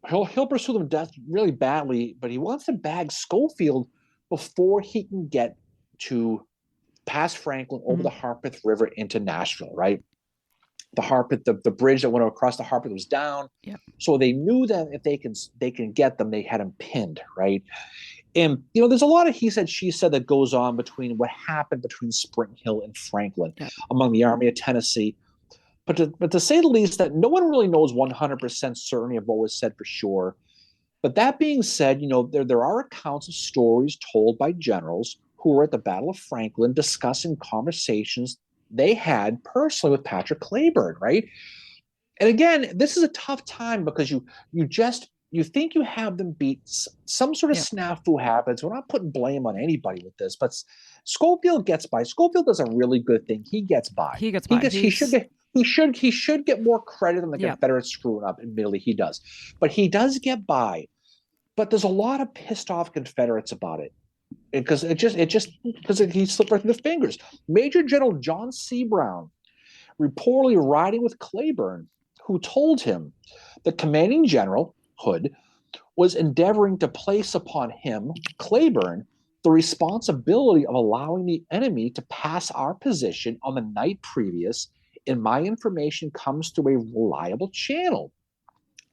He'll pursue them really badly, but he wants to bag Schofield before he can get to past Franklin over the Harpeth River into Nashville, right? The Harpeth, the bridge that went across the Harpeth was down. Yep. So they knew that if they can get them, they had them pinned, right? And there's a lot of he said, she said that goes on between what happened between Spring Hill and Franklin among the Army of Tennessee. But to say the least, that no one really knows 100% certainty of what was said for sure. But that being said, there are accounts of stories told by generals who were at the Battle of Franklin discussing conversations they had personally with Patrick Cleburne, right? And again, this is a tough time because you think you have them beat. Some sort of snafu happens. We're not putting blame on anybody with this, but Schofield gets by. Schofield does a really good thing. He gets by. He should get more credit than the Confederates screwing up. Admittedly, he does, but he does get by. But there's a lot of pissed off Confederates about it. Because he slipped right through the fingers. Major General John C. Brown, reportedly riding with Cleburne, who told him the commanding general, Hood, was endeavoring to place upon him, Cleburne, the responsibility of allowing the enemy to pass our position on the night previous, and my information comes through a reliable channel.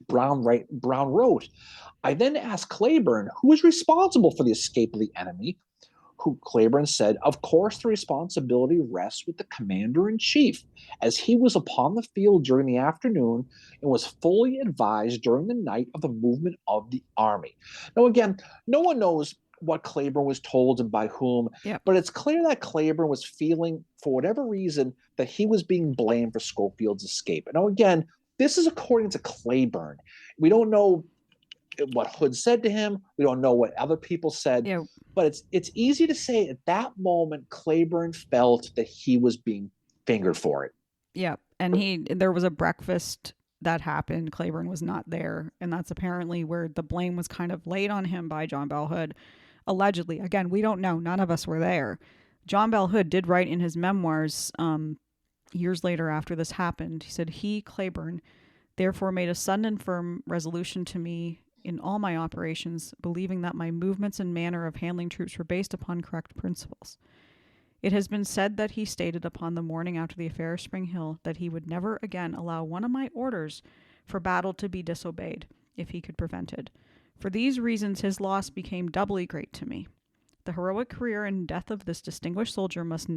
Brown wrote, I then asked Cleburne who was responsible for the escape of the enemy, who Cleburne said, of course, the responsibility rests with the commander-in-chief, as he was upon the field during the afternoon and was fully advised during the night of the movement of the army. Now, again, no one knows what Cleburne was told and by whom, but it's clear that Cleburne was feeling, for whatever reason, that he was being blamed for Schofield's escape. Now, again, this is according to Cleburne. We don't know what Hood said to him. We don't know what other people said. But it's easy to say at that moment, Cleburne felt that he was being fingered for it. Yeah, and there was a breakfast that happened. Cleburne was not there, and that's apparently where the blame was kind of laid on him by John Bell Hood. Allegedly. Again, we don't know. None of us were there. John Bell Hood did write in his memoirs years later after this happened. He said, he, Cleburne, therefore made a sudden and firm resolution to me in all my operations, believing that my movements and manner of handling troops were based upon correct principles. It has been said that he stated upon the morning after the affair of Spring Hill that he would never again allow one of my orders for battle to be disobeyed, if he could prevent it. For these reasons his loss became doubly great to me. The heroic career and death of this distinguished soldier must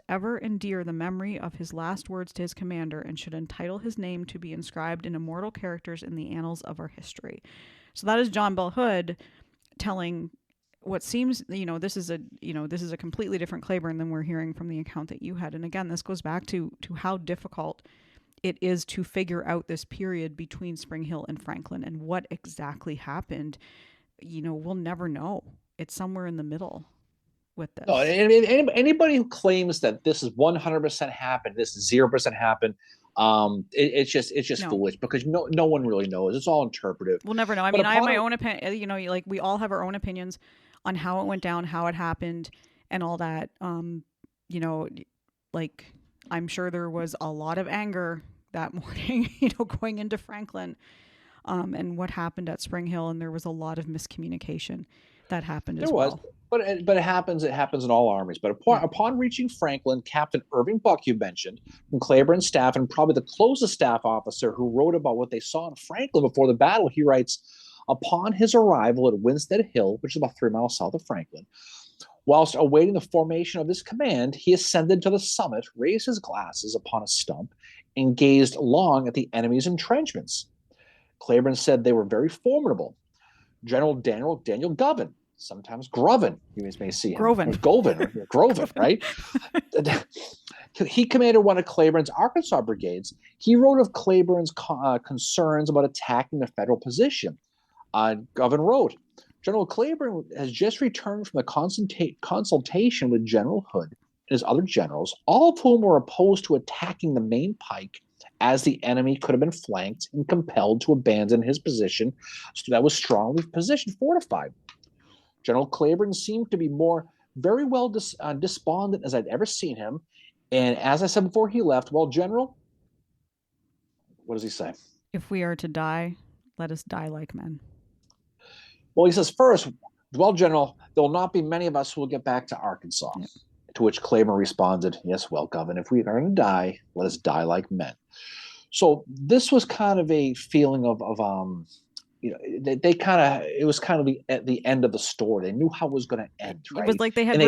ever endear the memory of his last words to his commander, and should entitle his name to be inscribed in immortal characters in the annals of our history. So that is John Bell Hood telling what seems, this is a completely different Cleburne than we're hearing from the account that you had. And again, this goes back to how difficult it is to figure out this period between Spring Hill and Franklin and what exactly happened. We'll never know. It's somewhere in the middle with this. No, anybody who claims that this is 100% happened, this is 0% happened, it's just foolish, because no one really knows. It's all interpretive. We'll never know. I mean, I have my own opinion. Like we all have our own opinions on how it went down, how it happened, and all that. Like I'm sure there was a lot of anger that morning, going into Franklin, and what happened at Spring Hill, and there was a lot of miscommunication that happened as well. But it happens. It happens in all armies. But upon reaching Franklin, Captain Irving Buck, you mentioned, from Cleburne's staff, and probably the closest staff officer who wrote about what they saw in Franklin before the battle, he writes, upon his arrival at Winstead Hill, which is about 3 miles south of Franklin, whilst awaiting the formation of his command, he ascended to the summit, raised his glasses upon a stump, and gazed long at the enemy's entrenchments. Cleburne said they were very formidable. General Daniel Govan, sometimes Groven, you may see him. Groven, right? He commanded one of Cleburne's Arkansas brigades. He wrote of Cleburne's concerns about attacking the federal position. Govan wrote, General Cleburne has just returned from the consultation with General Hood and his other generals, all of whom were opposed to attacking the main pike, as the enemy could have been flanked and compelled to abandon his position that was strongly fortified. General Cleburne seemed to be very well despondent as I'd ever seen him. And as I said before he left, well, General, what does he say? If we are to die, let us die like men. Well, he says, first, well, General, there will not be many of us who will get back to Arkansas. Yep. To which Cleburne responded, yes, well, Govan, if we are going to die, let us die like men. So this was kind of a feeling of it was kind of the end of the story. They knew how it was going to end, right? It was like they had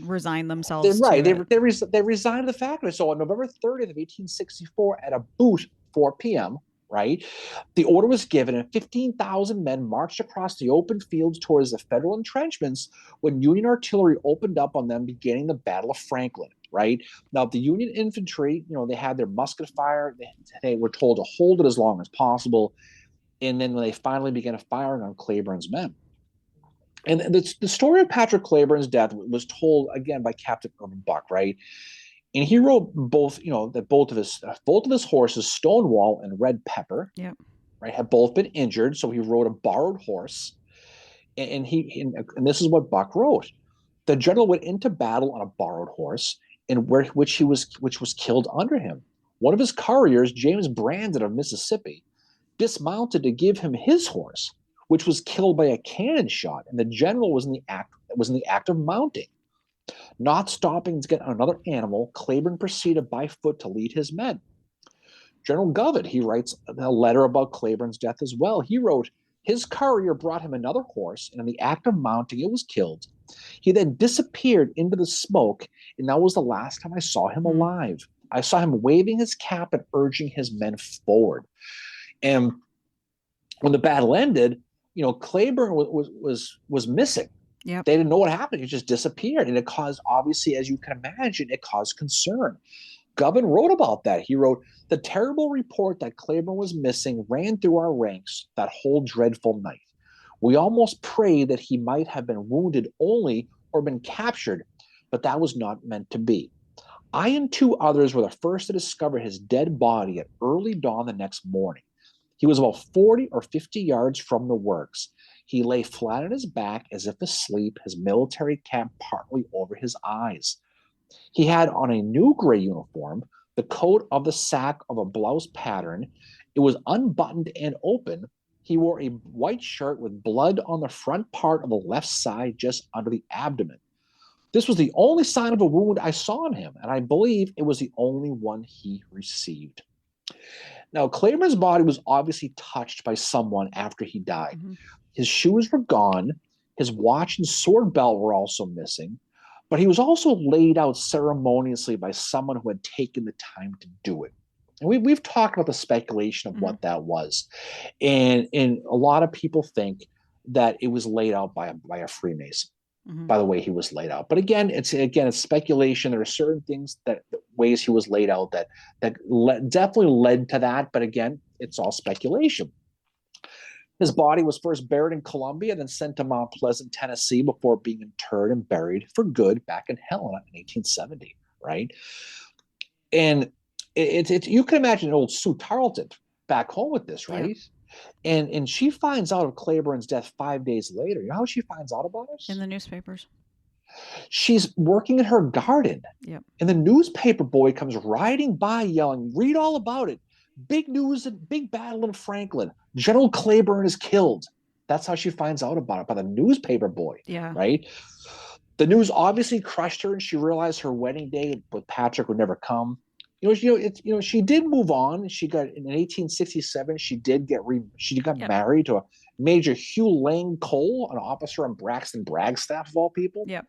resigned themselves. They resigned to the fact of it. So on November 30th of 1864, at about 4 p.m., right, the order was given, and 15,000 men marched across the open fields towards the Federal entrenchments when Union artillery opened up on them, beginning the Battle of Franklin. Right now, the Union infantry, they had their musket fire. They were told to hold it as long as possible. And then when they finally began firing on Cleburne's men. And the story of Patrick Cleburne's death was told again by Captain Irving Buck, right? And he wrote that both of his horses, Stonewall and Red Pepper, right, had both been injured. So he rode a borrowed horse. And this is what Buck wrote. The general went into battle on a borrowed horse, which was killed under him. One of his couriers, James Brandon of Mississippi, dismounted to give him his horse, which was killed by a cannon shot, and the general was in the act of mounting. Not stopping to get another animal, Cleburne proceeded by foot to lead his men. General Govan, he writes a letter about Cleburne's death as well. He wrote, his courier brought him another horse, and in the act of mounting, it was killed. He then disappeared into the smoke, and that was the last time I saw him alive. I saw him waving his cap and urging his men forward. And when the battle ended, Cleburne was missing. Yep. They didn't know what happened. He just disappeared. And it caused, obviously, as you can imagine, it caused concern. Govan wrote about that. He wrote, the terrible report that Cleburne was missing ran through our ranks that whole dreadful night. We almost prayed that he might have been wounded only or been captured, but that was not meant to be. I and 2 others were the first to discover his dead body at early dawn the next morning. He was about 40 or 50 yards from the works. He lay flat on his back as if asleep, his military cap partly over his eyes. He had on a new gray uniform, the coat of the sack of a blouse pattern. It was unbuttoned and open. He wore a white shirt with blood on the front part of the left side just under the abdomen. This was the only sign of a wound I saw on him, and I believe it was the only one he received. Now, Cleburne's body was obviously touched by someone after he died. Mm-hmm. His shoes were gone. His watch and sword belt were also missing. But he was also laid out ceremoniously by someone who had taken the time to do it. And we've talked about the speculation of what that was. And a lot of people think that it was laid out by a Freemason, by the way he was laid out. But again, it's speculation. There are certain things ways he was laid out that definitely led to that. But again, it's all speculation. His body was first buried in Columbia, then sent to Mount Pleasant, Tennessee, before being interred and buried for good back in Helena in 1870, right? And you can imagine old Sue Tarleton back home with this, right? Yeah. And she finds out of Cleburne's death 5 days later. You know how she finds out about it? In the newspapers. She's working in her garden. Yep. And the newspaper boy comes riding by yelling, read all about it. Big news, big battle in Franklin. General Cleburne is killed. That's how she finds out about it, by the newspaper boy, Yeah. right? The news obviously crushed her, and she realized her wedding day with Patrick would never come. She did move on. She got in 1867. She got Yep. married to a Major Hugh Lang Cole, an officer on Braxton Bragg's staff of all people. Yep.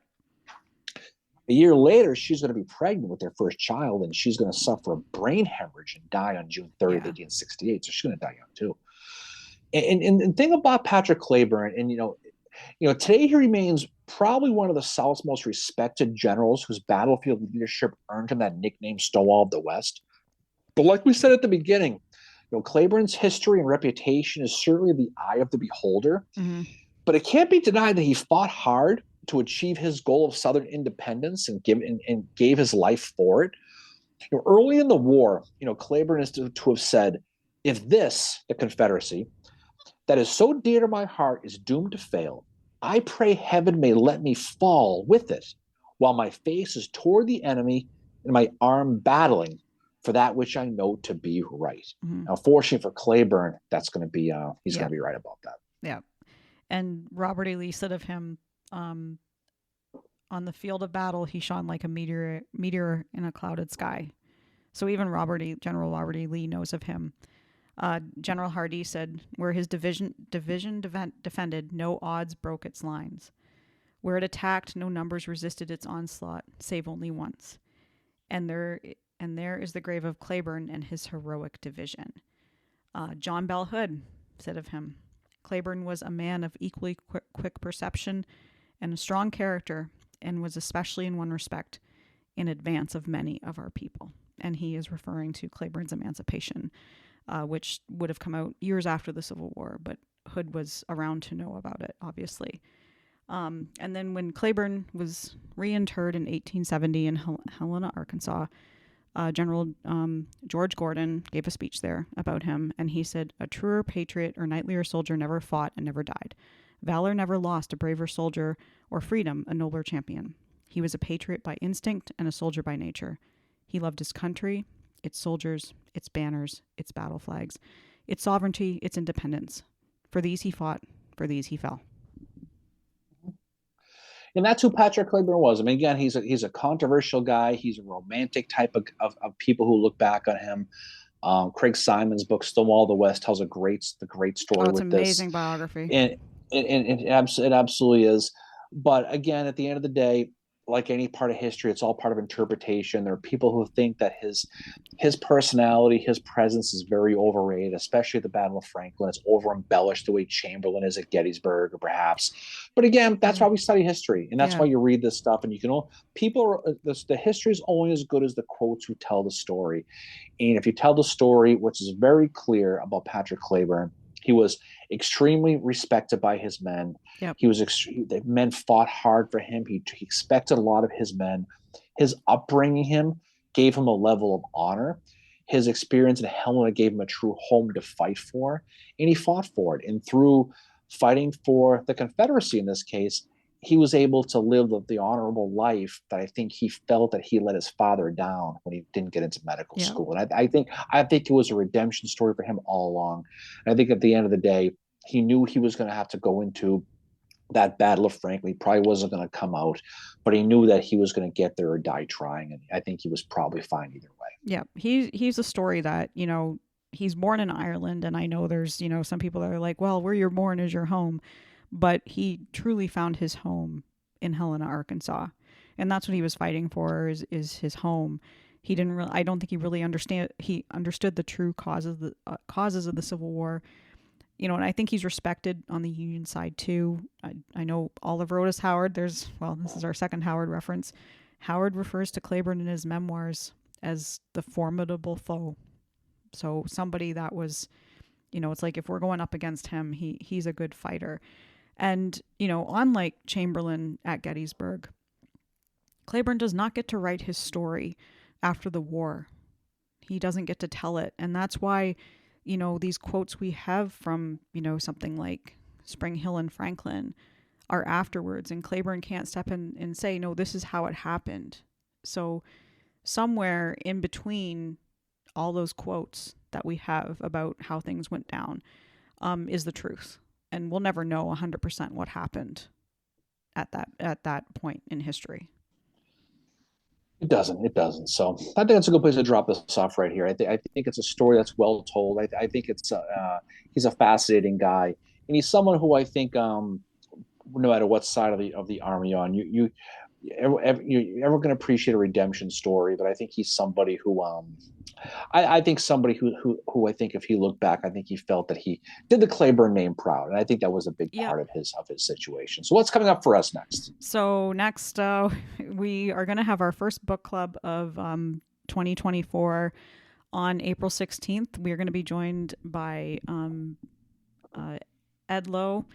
A year later, she's going to be pregnant with their first child, and she's going to suffer a brain hemorrhage and die on June 30th, Yeah. 1868. So she's going to die young too. And the thing about Patrick Cleburne, and today he remains probably one of the South's most respected generals, whose battlefield leadership earned him that nickname, Stonewall of the West. But like we said at the beginning, Cleburne's history and reputation is certainly the eye of the beholder. Mm-hmm. But it can't be denied that he fought hard to achieve his goal of Southern independence and gave his life for it. Early in the war, Cleburne is to have said, "If this, the Confederacy, that is so dear to my heart, is doomed to fail, I pray heaven may let me fall with it, while my face is toward the enemy and my arm battling for that which I know to be right." Mm-hmm. Now, fortunately for Cleburne, that's going to be he's Yeah. going to be right about that. Yeah. And Robert E. Lee said of him, on the field of battle, he shone like a meteor in a clouded sky. So even General Robert E. Lee knows of him. General Hardee said, where his division defended, no odds broke its lines. Where it attacked, no numbers resisted its onslaught, save only once. And there is the grave of Cleburne and his heroic division. John Bell Hood said of him, Cleburne was a man of equally quick perception and a strong character, and was especially in one respect in advance of many of our people. And he is referring to Cleburne's emancipation, which would have come out years after the Civil War, but Hood was around to know about it, obviously. And then when Cleburne was reinterred in 1870 in Helena, Arkansas, General George Gordon gave a speech there about him, and he said, "A truer patriot or knightlier soldier never fought and never died. Valor never lost a braver soldier, or freedom a nobler champion. He was a patriot by instinct and a soldier by nature. He loved his country, its soldiers, its banners, its battle flags, its sovereignty, its independence. For these he fought, for these he fell." And that's who Patrick Cleburne was. I mean, again, he's a controversial guy. He's a romantic type of people who look back on him. Craig Simon's book Stonewall of the West tells the great story It's with this. amazing biography. And it absolutely is. But again, at the end of the day, like any part of history, it's all part of interpretation. There are people who think that his personality, his presence is very overrated, especially at the Battle of Franklin. It's over embellished the way Chamberlain is at Gettysburg, or perhaps. But again, that's why we study history, and that's why you read this stuff. And the history is only as good as the quotes who tell the story. And if you tell the story, which is very clear about Patrick Cleburne, he was extremely respected by his men. Yep. The men fought hard for him. He expected a lot of his men. His upbringing gave him a level of honor. His experience in Helena gave him a true home to fight for, and he fought for it. And through fighting for the Confederacy in this case, he was able to live the honorable life that I think he felt that he let his father down when he didn't get into medical school. And I think it was a redemption story for him all along. And I think at the end of the day, he knew he was going to have to go into that Battle of Franklin. He probably wasn't going to come out, but he knew that he was going to get there or die trying. And I think he was probably fine either way. Yeah, he's a story that, he's born in Ireland, and I know there's, some people that are like, well, where you're born is your home. But he truly found his home in Helena, Arkansas. And that's what he was fighting for, is his home. He didn't really, I don't think he understood the true causes of the Civil War. And I think he's respected on the Union side too. I know Oliver Otis Howard, this is our second Howard reference. Howard refers to Cleburne in his memoirs as the formidable foe. So somebody that was, it's like, if we're going up against him, he's a good fighter. And, unlike Chamberlain at Gettysburg, Cleburne does not get to write his story after the war. He doesn't get to tell it. And that's why, these quotes we have from, something like Spring Hill and Franklin are afterwards. And Cleburne can't step in and say, no, this is how it happened. So somewhere in between all those quotes that we have about how things went down is the truth. and we'll never know 100% what happened at that point in history. It doesn't. It doesn't. So I think that's a good place to drop this off right here. I think it's a story that's well told. I think it's he's a fascinating guy, and he's someone who I think no matter what side of the army on you're ever going to appreciate a redemption story. But I think he's somebody who I think somebody who I think if he looked back, I think he felt that he did the Cleburne name proud, and I think that was a big part of his situation. So what's coming up for us next? So next, we are going to have our first book club of 2024 on April 16th. We are going to be joined by Ed Lowe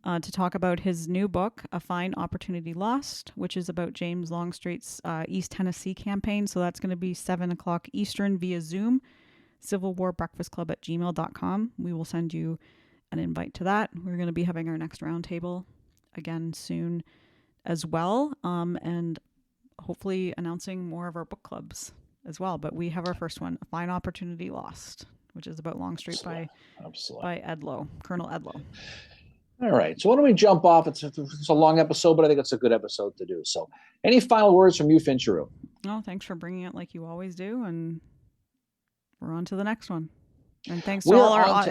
to talk about his new book, A Fine Opportunity Lost, which is about James Longstreet's East Tennessee campaign. So that's going to be 7 o'clock Eastern via Zoom, civilwarbreakfastclub@gmail.com. We will send you an invite to that. We're going to be having our next roundtable again soon as well, and hopefully announcing more of our book clubs as well. But we have our first one, A Fine Opportunity Lost, which is about Longstreet by Ed Lowe, Colonel Ed Lowe. All right. So why don't we jump off? It's a long episode, but I think it's a good episode to do. So any final words from you, Fincheru? No, thanks for bringing it like you always do. And we're on to the next one. And thanks to all our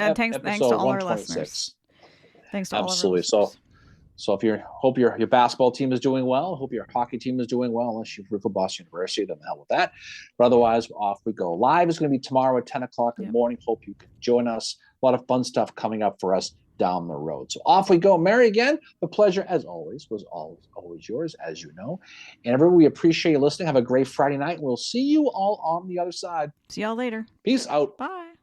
listeners. Thanks to all of our listeners. So if hope your basketball team is doing well, hope your hockey team is doing well, unless you root for Boston University, then the hell with that. But otherwise, off we go. Live is going to be tomorrow at 10 o'clock in the morning. Hope you can join us. A lot of fun stuff coming up for us down the road. So off we go. Mary, again, the pleasure, as always, was always yours, as you know. And everyone, we appreciate you listening. Have a great Friday night. We'll see you all on the other side. See y'all later. Peace out. Bye.